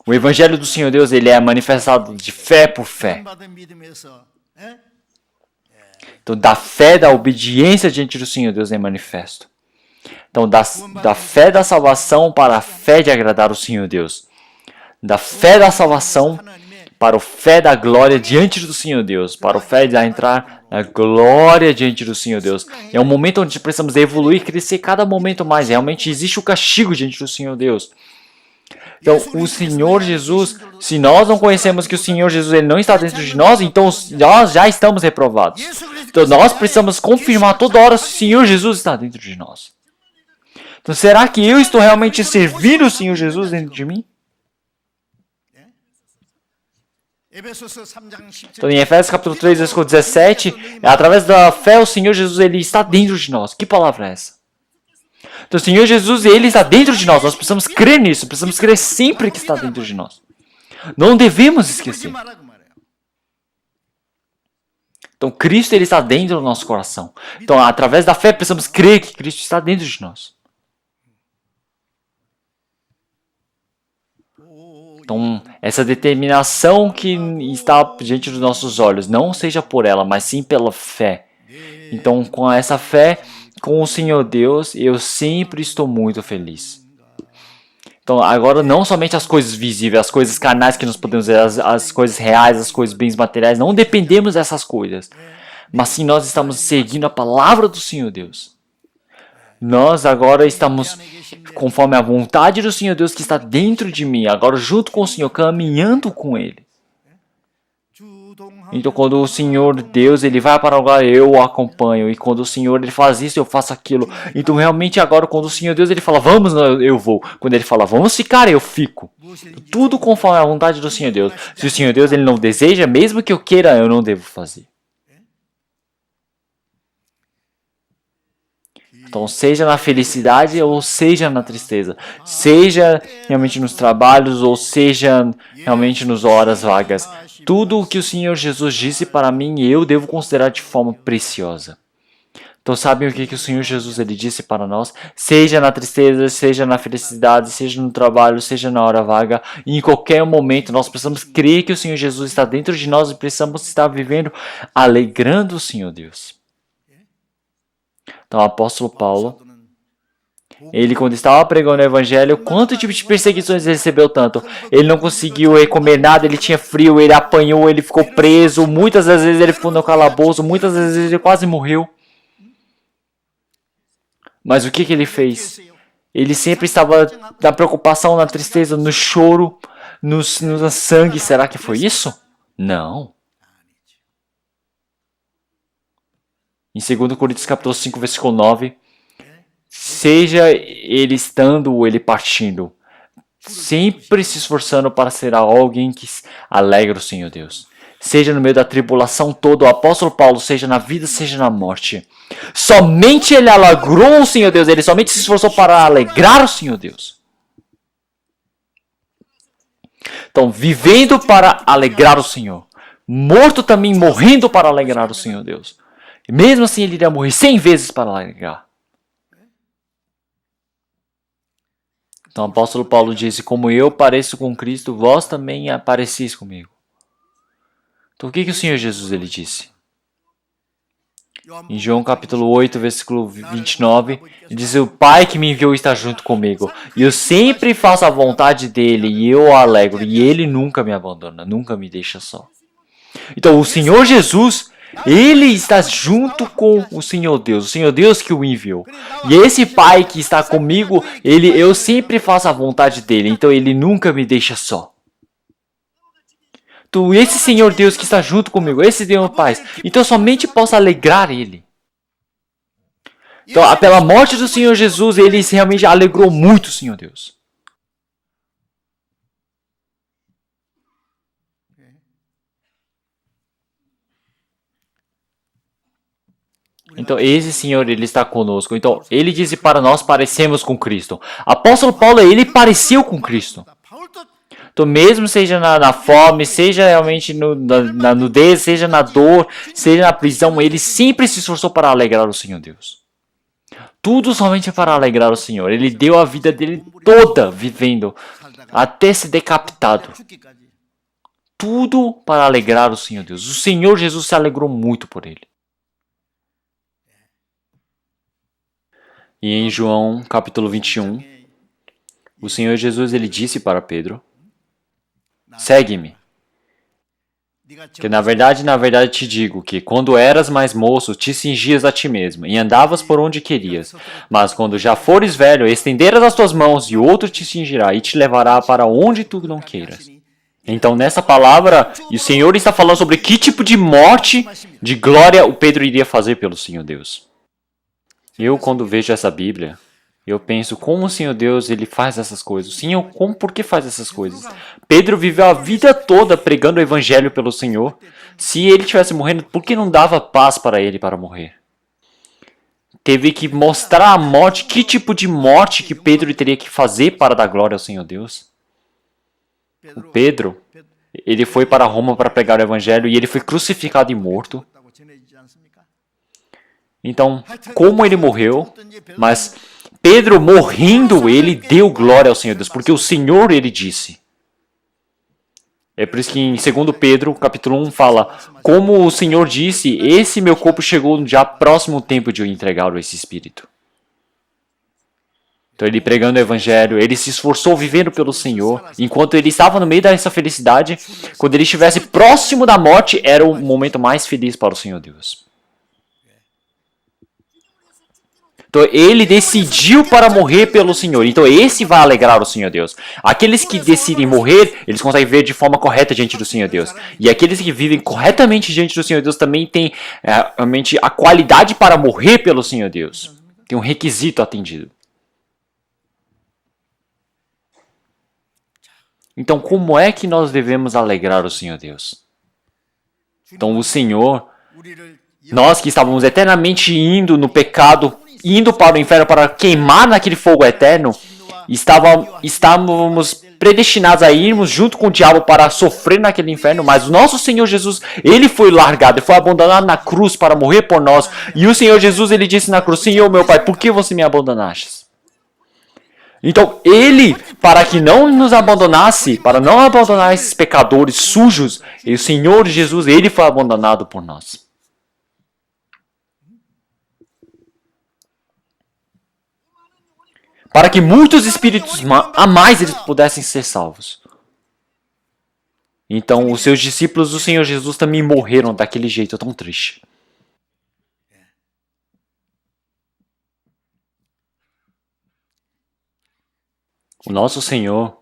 O Evangelho do Senhor Deus, ele é manifestado de fé por fé. Então, da fé, da obediência diante do Senhor Deus é manifesto. Então, da fé da salvação para a fé de agradar o Senhor Deus. Da fé da salvação para o fé da glória diante do Senhor Deus. Para o fé de entrar na glória diante do Senhor Deus. É um momento onde precisamos evoluir, crescer cada momento mais. Realmente existe o castigo diante do Senhor Deus. Então, o Senhor Jesus, se nós não conhecemos que o Senhor Jesus ele não está dentro de nós, então nós já estamos reprovados. Então, nós precisamos confirmar toda hora se o Senhor Jesus está dentro de nós. Então, será que eu estou realmente servindo o Senhor Jesus dentro de mim? Então, em Efésios capítulo 3, versículo 17, através da fé, o Senhor Jesus ele está dentro de nós. Que palavra é essa? Então, o Senhor Jesus ele está dentro de nós. Nós precisamos crer nisso. Precisamos crer sempre que está dentro de nós. Não devemos esquecer. Então, Cristo ele está dentro do nosso coração. Então, através da fé, precisamos crer que Cristo está dentro de nós. Então, essa determinação que está diante dos nossos olhos, não seja por ela, mas sim pela fé. Então, com essa fé, com o Senhor Deus, eu sempre estou muito feliz. Então, agora, não somente as coisas visíveis, as coisas carnais que nós podemos ver, as coisas reais, as coisas bens materiais, não dependemos dessas coisas. Mas sim, nós estamos seguindo a palavra do Senhor Deus. Nós agora estamos conforme a vontade do Senhor Deus que está dentro de mim, agora junto com o Senhor, caminhando com Ele. Então quando o Senhor Deus ele vai para o lugar, eu o acompanho. E quando o Senhor ele faz isso, eu faço aquilo. Então realmente agora quando o Senhor Deus ele fala, vamos, eu vou. Quando ele fala, vamos ficar, eu fico. Tudo conforme a vontade do Senhor Deus. Se o Senhor Deus ele não deseja, mesmo que eu queira, eu não devo fazer. Então, seja na felicidade ou seja na tristeza. Seja realmente nos trabalhos ou seja realmente nas horas vagas. Tudo o que o Senhor Jesus disse para mim, eu devo considerar de forma preciosa. Então, sabem o que o Senhor Jesus ele disse para nós? Seja na tristeza, seja na felicidade, seja no trabalho, seja na hora vaga. E em qualquer momento, nós precisamos crer que o Senhor Jesus está dentro de nós e precisamos estar vivendo alegrando o Senhor Deus. Então, o apóstolo Paulo, ele quando estava pregando o evangelho, quanto tipo de perseguições ele recebeu tanto? Ele não conseguiu comer nada, ele tinha frio, ele apanhou, ele ficou preso, muitas das vezes ele ficou no calabouço, muitas das vezes ele quase morreu. Mas o que ele fez? Ele sempre estava na preocupação, na tristeza, no choro, no sangue. Será que foi isso? Não. Em 2 Coríntios capítulo 5, versículo 9, seja ele estando ou ele partindo, sempre se esforçando para ser alguém que alegra o Senhor Deus. Seja no meio da tribulação toda, o apóstolo Paulo, seja na vida, seja na morte. Somente ele alegrou o Senhor Deus, ele somente se esforçou para alegrar o Senhor Deus. Então, vivendo para alegrar o Senhor. Morto também, morrendo para alegrar o Senhor Deus. E mesmo assim ele iria morrer 100 vezes para alegrar. Então o apóstolo Paulo disse, como eu pareço com Cristo, vós também aparecis comigo. Então o que o Senhor Jesus ele disse? Em João capítulo 8, versículo 29, ele diz, o Pai que me enviou está junto comigo. E eu sempre faço a vontade dele e eu o alegro. E ele nunca me abandona, nunca me deixa só. Então o Senhor Jesus, ele está junto com o Senhor Deus que o enviou. E esse Pai que está comigo, eu sempre faço a vontade dele, então ele nunca me deixa só. Então esse Senhor Deus que está junto comigo, esse Deus Pai, então eu somente posso alegrar ele. Então pela morte do Senhor Jesus, ele realmente alegrou muito o Senhor Deus. Então, esse Senhor, ele está conosco. Então, ele disse para nós parecemos com Cristo. Apóstolo Paulo, ele pareceu com Cristo. Então, mesmo seja na fome, seja realmente na nudez, seja na dor, seja na prisão, ele sempre se esforçou para alegrar o Senhor Deus. Tudo somente para alegrar o Senhor. Ele deu a vida dele toda vivendo, até se decapitado. Tudo para alegrar o Senhor Deus. O Senhor Jesus se alegrou muito por ele. E em João capítulo 21, o Senhor Jesus ele disse para Pedro, segue-me. Que na verdade te digo que quando eras mais moço, te cingias a ti mesmo e andavas por onde querias. Mas quando já fores velho, estenderás as tuas mãos e outro te cingirá e te levará para onde tu não queiras. Então nessa palavra, o Senhor está falando sobre que tipo de morte, de glória o Pedro iria fazer pelo Senhor Deus. Eu, quando vejo essa Bíblia, Eu penso, como o Senhor Deus ele faz essas coisas? Senhor, por que faz essas coisas? Pedro viveu a vida toda pregando o evangelho pelo Senhor. Se ele tivesse morrendo, por que não dava paz para ele para morrer? Teve que mostrar a morte, que tipo de morte que Pedro teria que fazer para dar glória ao Senhor Deus. O Pedro, ele foi para Roma para pregar o evangelho e ele foi crucificado e morto. Então, como ele morreu, mas Pedro morrendo, ele deu glória ao Senhor Deus, porque o Senhor ele disse. É por isso que em 2 Pedro, capítulo 1, fala, como o Senhor disse, esse meu corpo chegou já próximo tempo de eu entregá-lo a esse Espírito. Então ele pregando o Evangelho, ele se esforçou vivendo pelo Senhor, enquanto ele estava no meio dessa felicidade, quando ele estivesse próximo da morte, era o momento mais feliz para o Senhor Deus. Então ele decidiu para morrer pelo Senhor. Então esse vai alegrar o Senhor Deus. Aqueles que decidem morrer, eles conseguem ver de forma correta diante do Senhor Deus. E aqueles que vivem corretamente diante do Senhor Deus também têm realmente a qualidade para morrer pelo Senhor Deus. Tem um requisito atendido. Então como é que nós devemos alegrar o Senhor Deus? Então o Senhor, nós que estávamos eternamente indo no pecado, indo para o inferno para queimar naquele fogo eterno, estávamos predestinados a irmos junto com o diabo para sofrer naquele inferno, mas o nosso Senhor Jesus, ele foi largado, ele foi abandonado na cruz para morrer por nós, e o Senhor Jesus, ele disse na cruz, Senhor meu Pai, por que você me abandonaste? Então ele, para que não nos abandonasse, para não abandonar esses pecadores sujos, e o Senhor Jesus, ele foi abandonado por nós. Para que muitos espíritos a mais eles pudessem ser salvos. Então, os seus discípulos do Senhor Jesus também morreram daquele jeito tão triste. O nosso Senhor,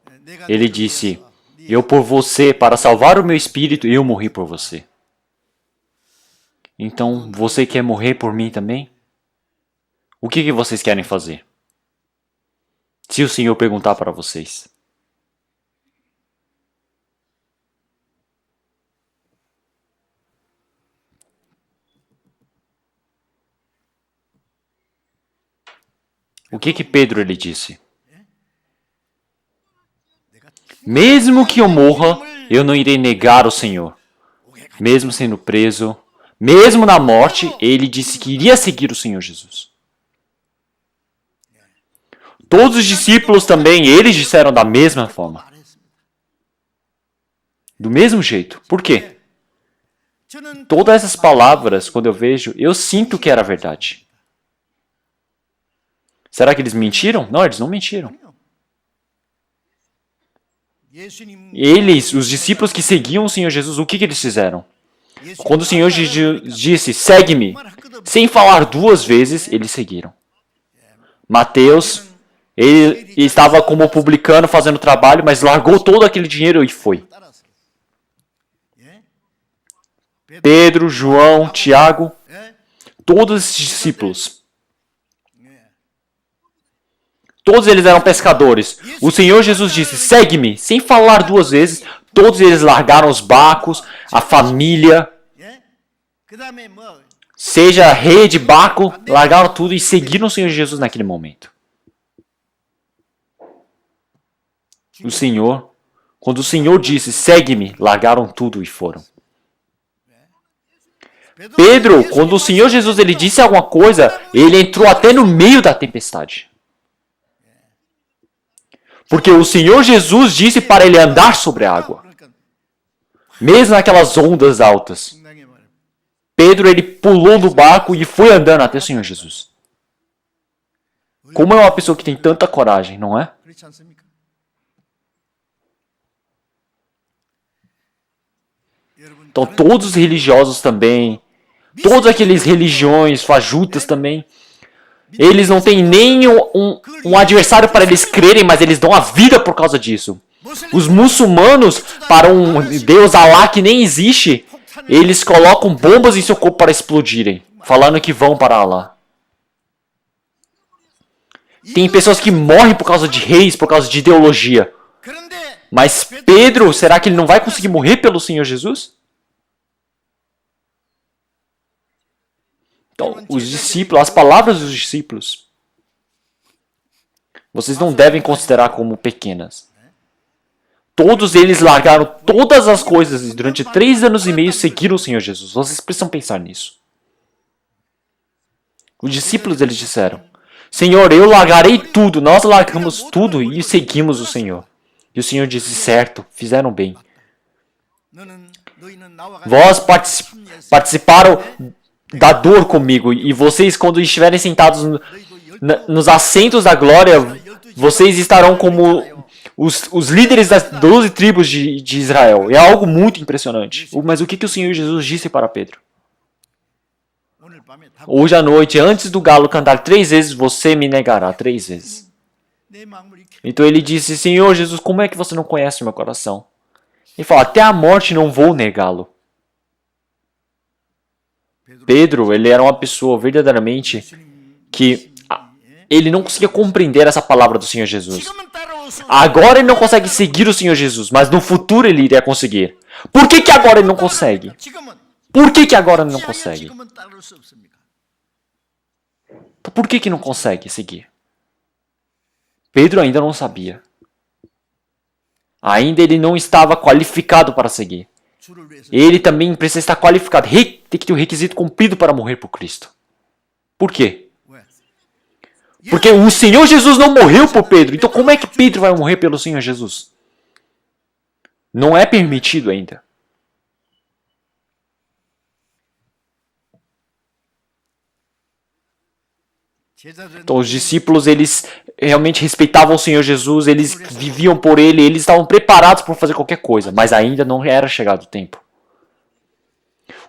ele disse, eu por você, para salvar o meu espírito, eu morri por você. Então, você quer morrer por mim também? O que vocês querem fazer? Se o Senhor perguntar para vocês. O que Pedro ele disse? Mesmo que eu morra, eu não irei negar o Senhor. Mesmo sendo preso, mesmo na morte, ele disse que iria seguir o Senhor Jesus. Todos os discípulos também, eles disseram da mesma forma. Do mesmo jeito. Por quê? Todas essas palavras, quando eu vejo, eu sinto que era verdade. Será que eles mentiram? Não, eles não mentiram. Eles, os discípulos que seguiam o Senhor Jesus, o que eles fizeram? Quando o Senhor disse, segue-me, sem falar duas vezes, eles seguiram. Mateus, ele estava como publicano fazendo trabalho, mas largou todo aquele dinheiro e foi. Pedro, João, Tiago, todos esses discípulos. Todos eles eram pescadores. O Senhor Jesus disse, segue-me, sem falar duas vezes. Todos eles largaram os barcos, a família, seja rede, barco, largaram tudo e seguiram o Senhor Jesus naquele momento. O Senhor, quando o Senhor disse, segue-me, largaram tudo e foram. Pedro, quando o Senhor Jesus ele disse alguma coisa, ele entrou até no meio da tempestade. Porque o Senhor Jesus disse para ele andar sobre a água. Mesmo naquelas ondas altas. Pedro ele pulou do barco e foi andando até o Senhor Jesus. Como é uma pessoa que tem tanta coragem, não é? Então todos os religiosos também, todas aquelas religiões fajutas também, eles não têm nem um adversário para eles crerem, mas eles dão a vida por causa disso. Os muçulmanos, para um Deus Alá que nem existe, eles colocam bombas em seu corpo para explodirem, falando que vão para Alá. Tem pessoas que morrem por causa de reis, por causa de ideologia. 그런데 Mas Pedro, será que ele não vai conseguir morrer pelo Senhor Jesus? Então, os discípulos, as palavras dos discípulos, vocês não devem considerar como pequenas. Todos eles largaram todas as coisas e durante 3 anos e meio seguiram o Senhor Jesus. Vocês precisam pensar nisso. Os discípulos, eles disseram, Senhor, eu largarei tudo. Nós largamos tudo e seguimos o Senhor. E o Senhor disse, certo, fizeram bem. 너희는 나와 Vós participaram da dor comigo. E vocês, quando estiverem sentados nos assentos da glória, vocês estarão como os líderes das 12 tribos de Israel. É algo muito impressionante. Mas o que o Senhor Jesus disse para Pedro? 오늘 밤에 다 Hoje à noite, antes do galo cantar 3 vezes, você me negará 3 vezes. 내 마음을 익혀. Então ele disse, Senhor Jesus, como é que você não conhece o meu coração? Ele fala, até a morte não vou negá-lo. Pedro, ele era uma pessoa verdadeiramente que ele não conseguia compreender essa palavra do Senhor Jesus. 지금은 따라오소. Agora ele não consegue seguir o Senhor Jesus, mas no futuro ele iria conseguir. Por que agora ele não consegue? 지금은 Por que agora ele não consegue? 지금은 따를 수 없습니까? Então, por que não consegue seguir? Pedro ainda não sabia. Ainda ele não estava qualificado para seguir. 주를 위해서 Ele também precisa estar qualificado. Tem que ter o requisito cumprido para morrer por Cristo. Por quê? 왜? Porque o Senhor Jesus não morreu por Pedro. Então como é que Pedro vai morrer pelo Senhor Jesus? Não é permitido ainda. 제자들은 Então os discípulos, eles realmente respeitavam o Senhor Jesus, eles viviam por ele, eles estavam preparados para fazer qualquer coisa, mas ainda não era chegado o tempo.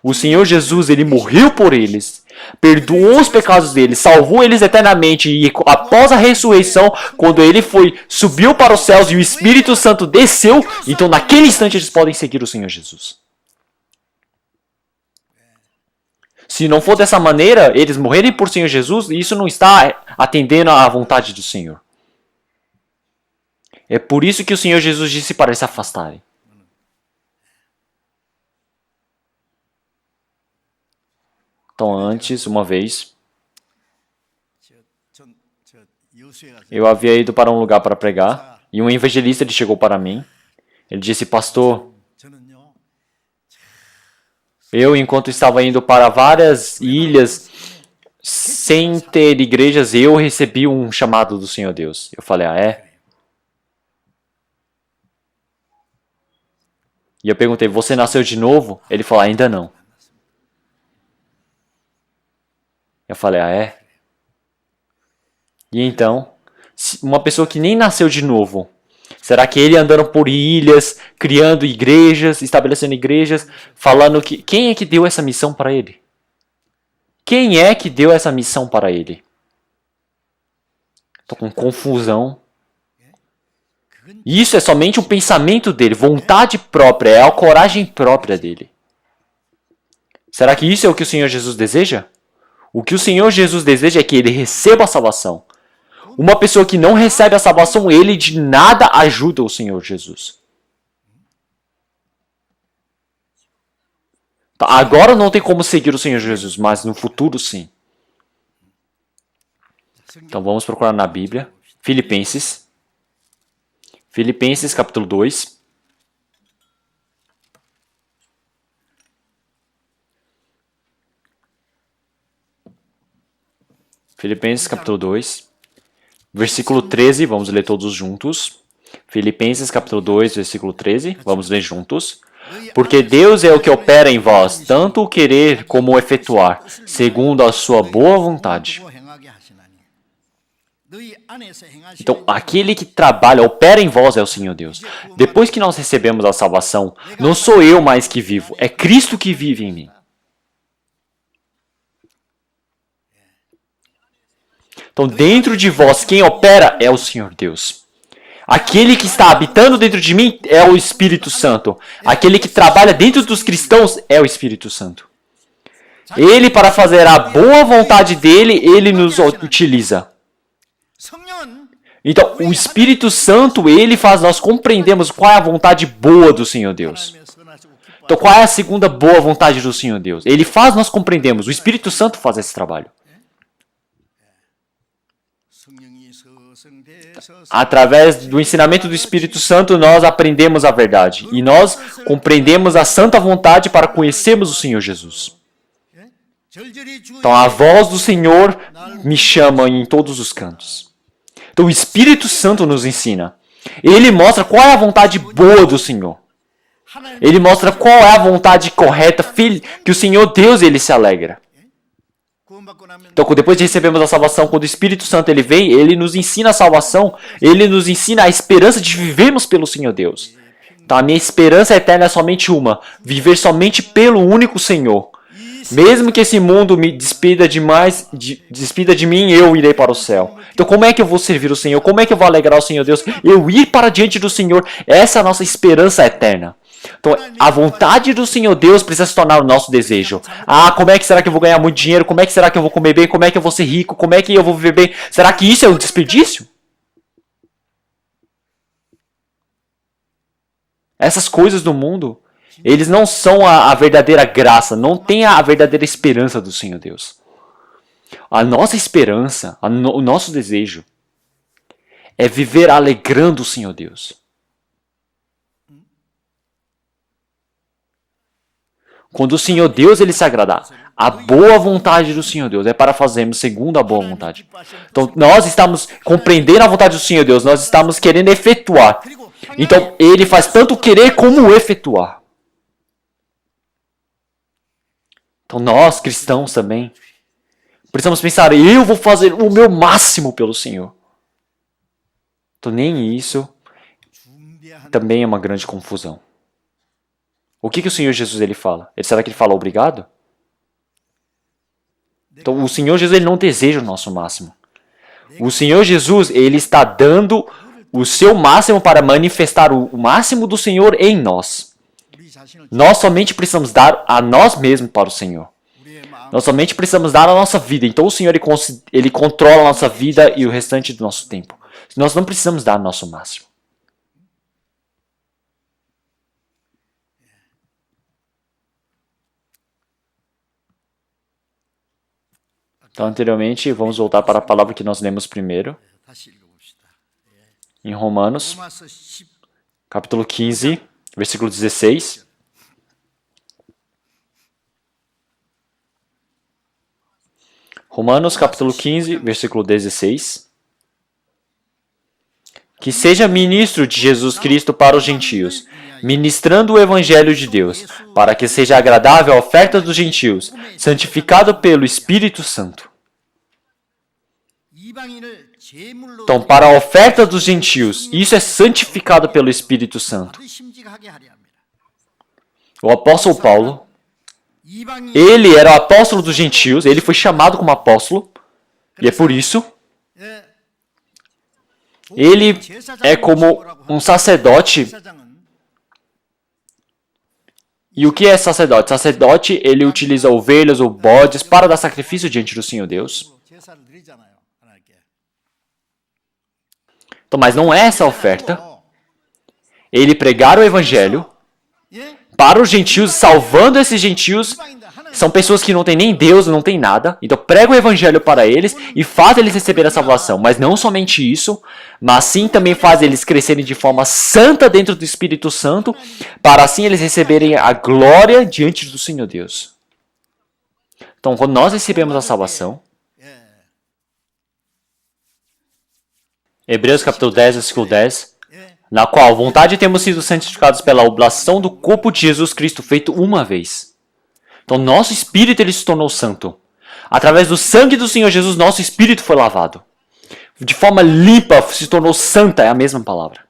O Senhor Jesus, ele morreu por eles, perdoou os pecados deles, salvou eles eternamente e após a ressurreição, quando ele subiu para os céus e o Espírito Santo desceu, então naquele instante eles podem seguir o Senhor Jesus. Se não for dessa maneira, eles morrerem por Senhor Jesus, isso não está atendendo à vontade do Senhor. É por isso que o Senhor Jesus disse para se afastarem. Então antes, uma vez, 저 여수에 가서 eu havia ido para um lugar para pregar, e um evangelista ele chegou para mim. Ele disse, pastor, 저는요. eu enquanto estava indo para várias ilhas, sem ter igrejas, eu recebi um chamado do Senhor Deus. Eu falei, ah é? E eu perguntei, você nasceu de novo? Ele falou, ainda não. Eu falei, ah é? E então, uma pessoa que nem nasceu de novo, será que ele andando por ilhas, criando igrejas, estabelecendo igrejas, falando que... Quem é que deu essa missão para ele? Quem é que deu essa missão para ele? Estou com confusão. Isso é somente um pensamento dele, vontade própria, é a coragem própria dele. Será que isso é o que o Senhor Jesus deseja? O que o Senhor Jesus deseja é que ele receba a salvação. Uma pessoa que não recebe a salvação, ele de nada ajuda o Senhor Jesus. Tá, agora não tem como seguir o Senhor Jesus, mas no futuro sim. Então vamos procurar na Bíblia. Filipenses. Filipenses capítulo 2. Filipenses capítulo 2. Versículo 13, vamos ler todos juntos. Filipenses capítulo 2, versículo 13, vamos ler juntos. Porque Deus é o que opera em vós, tanto o querer como o efetuar, segundo a sua boa vontade. Então, aquele que trabalha, opera em vós é o Senhor Deus. Depois que nós recebemos a salvação, não sou eu mais que vivo, é Cristo que vive em mim. Então, dentro de vós, quem opera é o Senhor Deus. Aquele que está habitando dentro de mim é o Espírito Santo. Aquele que trabalha dentro dos cristãos é o Espírito Santo. Ele, para fazer a boa vontade dele, ele nos utiliza. Então, o Espírito Santo, ele faz nós compreendermos qual é a vontade boa do Senhor Deus. 하나님의 선하시고 Então, qual é a segunda boa vontade do Senhor Deus? Ele faz nós compreendermos. O Espírito Santo faz esse trabalho. 성령이 서성대서 Através do ensinamento do Espírito Santo, nós aprendemos a verdade. E nós compreendemos a santa vontade para conhecermos o Senhor Jesus. 절절히 주 Então, a voz do Senhor me chama em todos os cantos. Então, o Espírito Santo nos ensina. Ele mostra qual é a vontade boa do Senhor. 하나님 Ele mostra qual é a vontade correta, que o Senhor Deus ele se alegra. 구원받고 나면 Então, depois de recebermos a salvação, quando o Espírito Santo ele vem, ele nos ensina a salvação, ele nos ensina a esperança de vivermos pelo Senhor Deus. Então, a minha esperança eterna é somente uma: viver somente pelo único Senhor. Mesmo que esse mundo me despida despida de mim, eu irei para o céu. Então, como é que eu vou servir o Senhor? Como é que eu vou alegrar o Senhor Deus? Eu ir para diante do Senhor. Essa é a nossa esperança eterna. Então, a vontade do Senhor Deus precisa se tornar o nosso desejo. Ah, como é que será que eu vou ganhar muito dinheiro? Como é que será que eu vou comer bem? Como é que eu vou ser rico? Como é que eu vou viver bem? Será que isso é um desperdício? Essas coisas do mundo, eles não são a verdadeira graça, não tem a verdadeira esperança do Senhor Deus. A nossa esperança, o nosso desejo, é viver alegrando o Senhor Deus. Quando o Senhor Deus ele se agradar, a boa vontade do Senhor Deus é para fazermos segundo a boa vontade. Então, nós estamos compreendendo a vontade do Senhor Deus, nós estamos querendo efetuar. Então, ele faz tanto querer como efetuar. Então, nós, cristãos também, precisamos pensar, eu vou fazer o meu máximo pelo Senhor. Então, nem isso 준비한 também é uma grande confusão. O que o Senhor Jesus ele fala? Será que ele fala obrigado? Então, o Senhor Jesus ele não deseja o nosso máximo. O Senhor Jesus ele está dando o seu máximo para manifestar o máximo do Senhor em nós. 우리 자신을 Nós somente precisamos dar a nós mesmos para o Senhor. 우리의 마음 Nós somente precisamos dar a nossa vida. Então, o Senhor ele controla a nossa vida e o restante do nosso tempo. Nós não precisamos dar o nosso máximo. Então, anteriormente, vamos voltar para a palavra que nós lemos primeiro, 다시 읽어봅시다. em Romanos, 로마서 10 capítulo 15, versículo 16. Romanos, capítulo 15, versículo 16. Que seja ministro de Jesus Cristo para os gentios, ministrando o evangelho de Deus, para que seja agradável a oferta dos gentios, santificado pelo Espírito Santo. 이방인을 제물로 Então, para a oferta dos gentios, isso é santificado pelo Espírito Santo. 심직하게 하려 합니다. O apóstolo Paulo, 이방인 ele era o apóstolo dos gentios, ele foi chamado como apóstolo, e é por isso, 예, ele é como um sacerdote. 제사장은 E o que é sacerdote? Sacerdote, ele utiliza ovelhas ou bodes para dar sacrifício diante do Senhor Deus. 제사를 드리잖아요. 하나님께. Então, mas não é essa a oferta. Ele pregar o evangelho 예? para os gentios, salvando esses gentios. 이방인들 하나님 São pessoas que não têm nem Deus, não têm nada. Então prega o evangelho para eles e faz eles receber a salvação. Mas não somente isso, mas sim também faz eles crescerem de forma santa dentro do Espírito Santo, para assim eles receberem a glória diante do Senhor Deus. Então, quando nós recebemos a salvação, Hebreus capítulo 10, versículo 10, na qual vontade temos sido santificados pela oblação do corpo de Jesus Cristo feito uma vez. Então, nosso espírito ele se tornou santo. Através do sangue do Senhor Jesus, nosso espírito foi lavado. De forma limpa, se tornou santa, é a mesma palavra.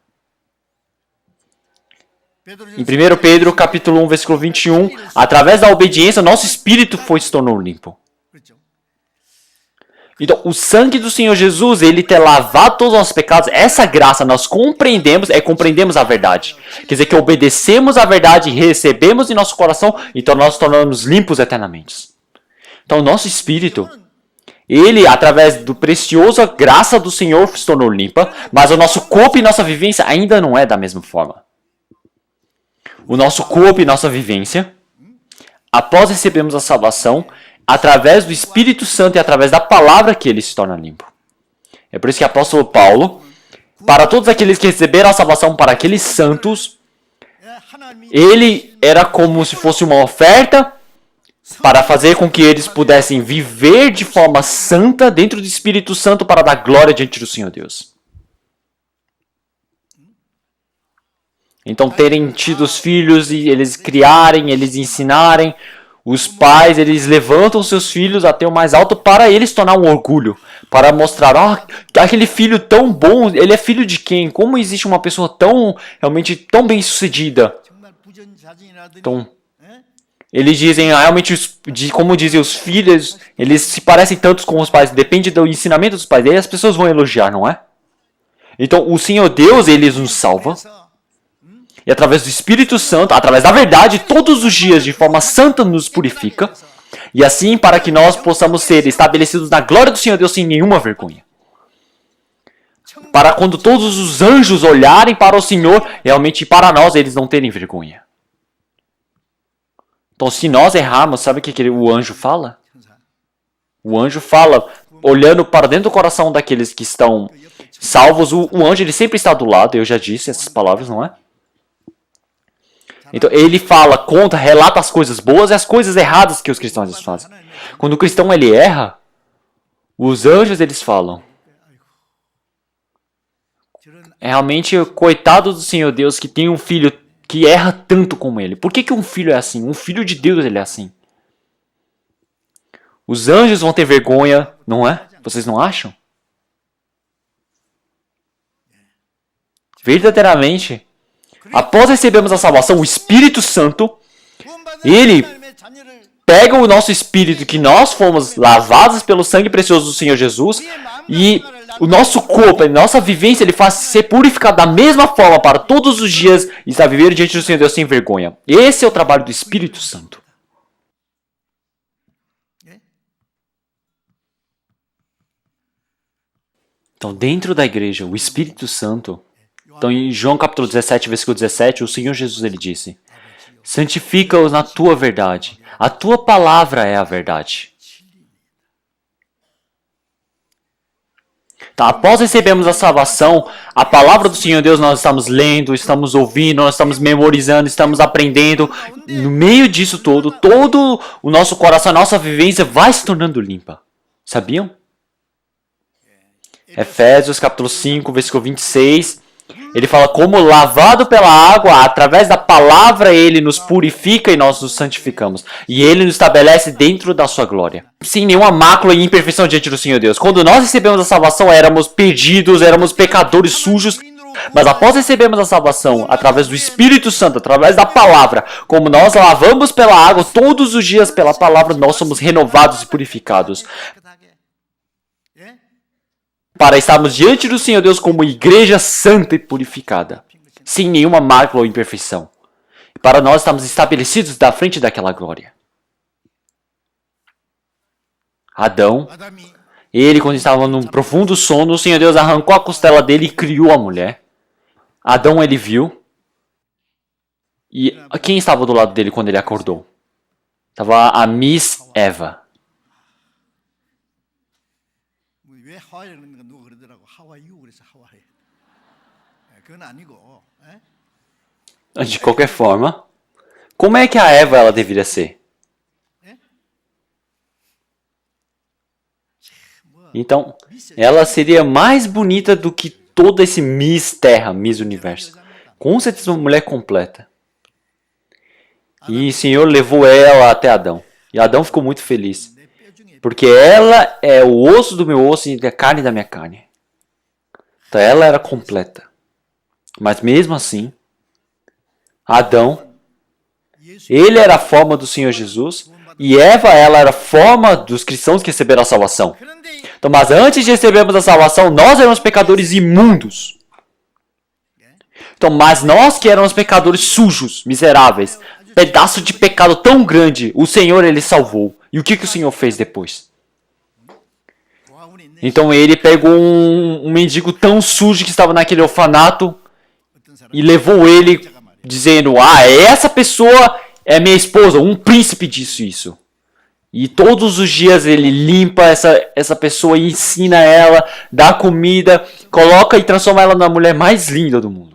Em 1 Pedro, capítulo 1, versículo 21, através da obediência, nosso espírito se tornou limpo. 그렇죠. Então, o sangue do Senhor Jesus, ele ter lavado todos os nossos pecados, essa graça nós compreendemos a verdade. Quer dizer que obedecemos a verdade, recebemos em nosso coração, então nós tornamos limpos eternamente. Então, o nosso espírito, Ele, através do preciosa graça do Senhor, se tornou limpa, mas o nosso corpo e nossa vivência ainda não é da mesma forma. O nosso corpo e nossa vivência, após recebermos a salvação, através do Espírito Santo e através da palavra que ele se torna limpo. É por isso que o apóstolo Paulo, para todos aqueles que receberam a salvação, para aqueles santos, ele era como se fosse uma oferta para fazer com que eles pudessem viver de forma santa dentro do Espírito Santo para dar glória diante do Senhor Deus. Então, terem tido os filhos e eles criarem, eles ensinarem, os pais, eles levantam seus filhos até o mais alto para eles tornar um orgulho, para mostrar, aquele filho tão bom, ele é filho de quem? Como existe uma pessoa tão, realmente tão bem sucedida? Então, eles dizem, realmente, como dizem os filhos, eles se parecem tantos com os pais, depende do ensinamento dos pais, e aí as pessoas vão elogiar, não é? Então, o Senhor Deus, ele nos salva, e através do Espírito Santo, através da verdade, todos os dias, de forma santa, nos purifica. E assim, para que nós possamos ser estabelecidos na glória do Senhor Deus sem nenhuma vergonha. Para quando todos os anjos olharem para o Senhor, realmente para nós, eles não terem vergonha. Então, se nós errarmos, sabe o que o anjo fala? O anjo fala, olhando para dentro do coração daqueles que estão salvos, o anjo ele sempre está do lado, eu já disse essas palavras, não é? Então, ele fala, conta, relata as coisas boas e as coisas erradas que os cristãos fazem. Quando o cristão ele erra, os anjos eles falam, é realmente coitado do Senhor Deus que tem um filho que erra tanto como ele. Por que um filho é assim? Um filho de Deus ele é assim. Os anjos vão ter vergonha, não é? Vocês não acham? Verdadeiramente, após recebermos a salvação, o Espírito Santo, ele pega o nosso espírito que nós fomos lavados pelo sangue precioso do Senhor Jesus e o nosso corpo, a nossa vivência, ele faz ser purificado da mesma forma para todos os dias e estar vivendo diante do Senhor Deus sem vergonha. Esse é o trabalho do Espírito Santo. Então, dentro da igreja, o Espírito Santo, então em João capítulo 17, versículo 17, o Senhor Jesus ele disse, santifica-os na tua verdade, a tua palavra é a verdade. Tá, após recebermos a salvação, a palavra do Senhor Deus nós estamos lendo, estamos ouvindo, nós estamos memorizando, estamos aprendendo. No meio disso todo o nosso coração, a nossa vivência vai se tornando limpa. Sabiam? Efésios capítulo 5, versículo 26, ele fala como lavado pela água, através da palavra ele nos purifica e nós nos santificamos. E ele nos estabelece dentro da sua glória. Sem nenhuma mácula e imperfeição diante do Senhor Deus. Quando nós recebemos a salvação, éramos perdidos, éramos pecadores sujos. Mas após recebermos a salvação, através do Espírito Santo, através da palavra, como nós lavamos pela água, todos os dias pela palavra, nós somos renovados e purificados. Para estarmos diante do Senhor Deus como igreja santa e purificada, sem nenhuma mácula ou imperfeição. E para nós estarmos estabelecidos da frente daquela glória. Adão, ele quando estava num profundo sono, o Senhor Deus arrancou a costela dele e criou a mulher. Adão ele viu. E quem estava do lado dele quando ele acordou? Estava a Miss Eva. 왜 하와이라는 거 누가 그러더라고. 하와이유 그래서 하와이. 그건 아니고. De qualquer forma, como é que a Eva ela deveria ser? Então, ela seria mais bonita do que todo esse Miss Terra, Miss Universo. Com certeza uma mulher completa. E o Senhor levou ela até Adão. E Adão ficou muito feliz. Porque ela é o osso do meu osso e a carne da minha carne. Então ela era completa. Mas mesmo assim, Adão, ele era a forma do Senhor Jesus. E Eva, ela era a forma dos cristãos que receberam a salvação. Então, mas antes de recebermos a salvação, nós éramos pecadores imundos. Então, mas nós que éramos pecadores sujos, miseráveis, pedaço de pecado tão grande, o Senhor ele salvou. E o que o Senhor fez depois? Então ele pegou um mendigo tão sujo que estava naquele orfanato 어떤 사람 e levou ele dizendo, essa pessoa é minha esposa, um príncipe disse isso. E todos os dias ele limpa essa pessoa e ensina ela, dá comida, coloca e transforma ela na mulher mais linda do mundo.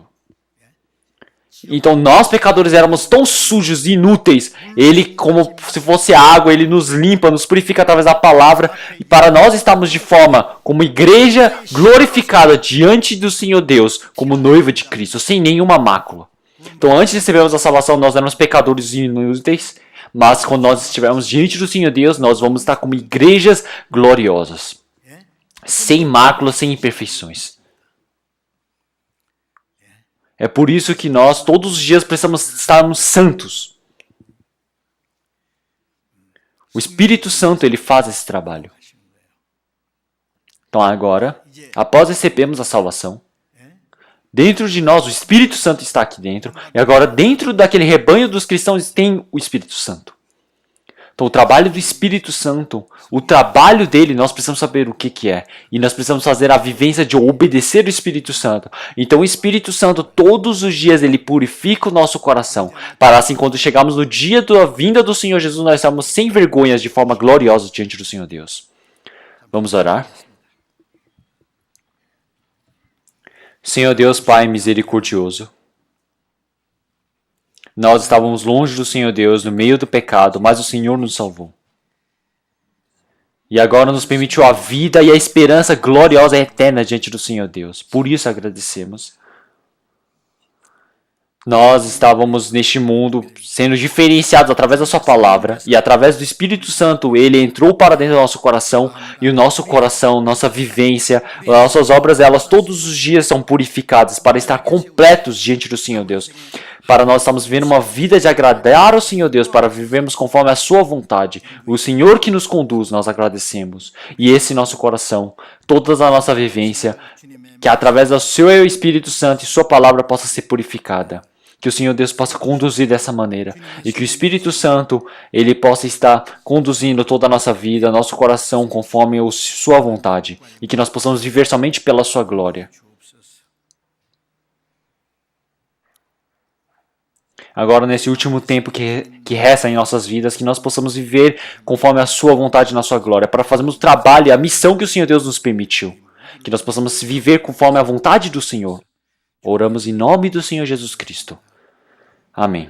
Então nós pecadores éramos tão sujos e inúteis. Ele, como se fosse água, ele nos limpa, nos purifica através da palavra. E para nós estarmos de forma como igreja glorificada diante do Senhor Deus, como noiva de Cristo, sem nenhuma mácula. Então antes de recebermos a salvação, nós éramos pecadores e inúteis. Mas quando nós estivermos diante do Senhor Deus, nós vamos estar como igrejas gloriosas. Sem mácula, sem imperfeições. É por isso que nós, todos os dias, precisamos estarmos santos. O Espírito Santo, ele faz esse trabalho. Então agora, após recebermos a salvação, dentro de nós, o Espírito Santo está aqui dentro. E agora, dentro daquele rebanho dos cristãos, tem o Espírito Santo. Então, o trabalho do Espírito Santo, o trabalho dele, nós precisamos saber o que é. E nós precisamos fazer a vivência de obedecer o Espírito Santo. Então, o Espírito Santo, todos os dias, ele purifica o nosso coração. Para assim, quando chegarmos no dia da vinda do Senhor Jesus, nós estamos sem vergonhas de forma gloriosa diante do Senhor Deus. Vamos orar? Senhor Deus, Pai misericordioso, nós estávamos longe do Senhor Deus, no meio do pecado, mas o Senhor nos salvou. E agora nos permitiu a vida e a esperança gloriosa e eterna diante do Senhor Deus. Por isso agradecemos. Nós estávamos neste mundo sendo diferenciados através da sua palavra e através do Espírito Santo, ele entrou para dentro do nosso coração e o nosso coração, nossa vivência, nossas obras, elas todos os dias são purificadas para estar completos diante do Senhor Deus. Para nós estamos vivendo uma vida de agradar ao Senhor Deus, para vivermos conforme a sua vontade. O Senhor que nos conduz, nós agradecemos. E esse nosso coração, toda a nossa vivência, que através do seu Espírito Santo e sua palavra possa ser purificada. Que o Senhor Deus possa conduzir dessa maneira. E que o Espírito Santo, ele possa estar conduzindo toda a nossa vida, nosso coração, conforme a sua vontade. E que nós possamos viver somente pela sua glória. Agora, nesse último tempo que resta em nossas vidas, que nós possamos viver conforme a sua vontade na sua glória, para fazermos o trabalho e a missão que o Senhor Deus nos permitiu. Que nós possamos viver conforme a vontade do Senhor. Oramos em nome do Senhor Jesus Cristo. Amém.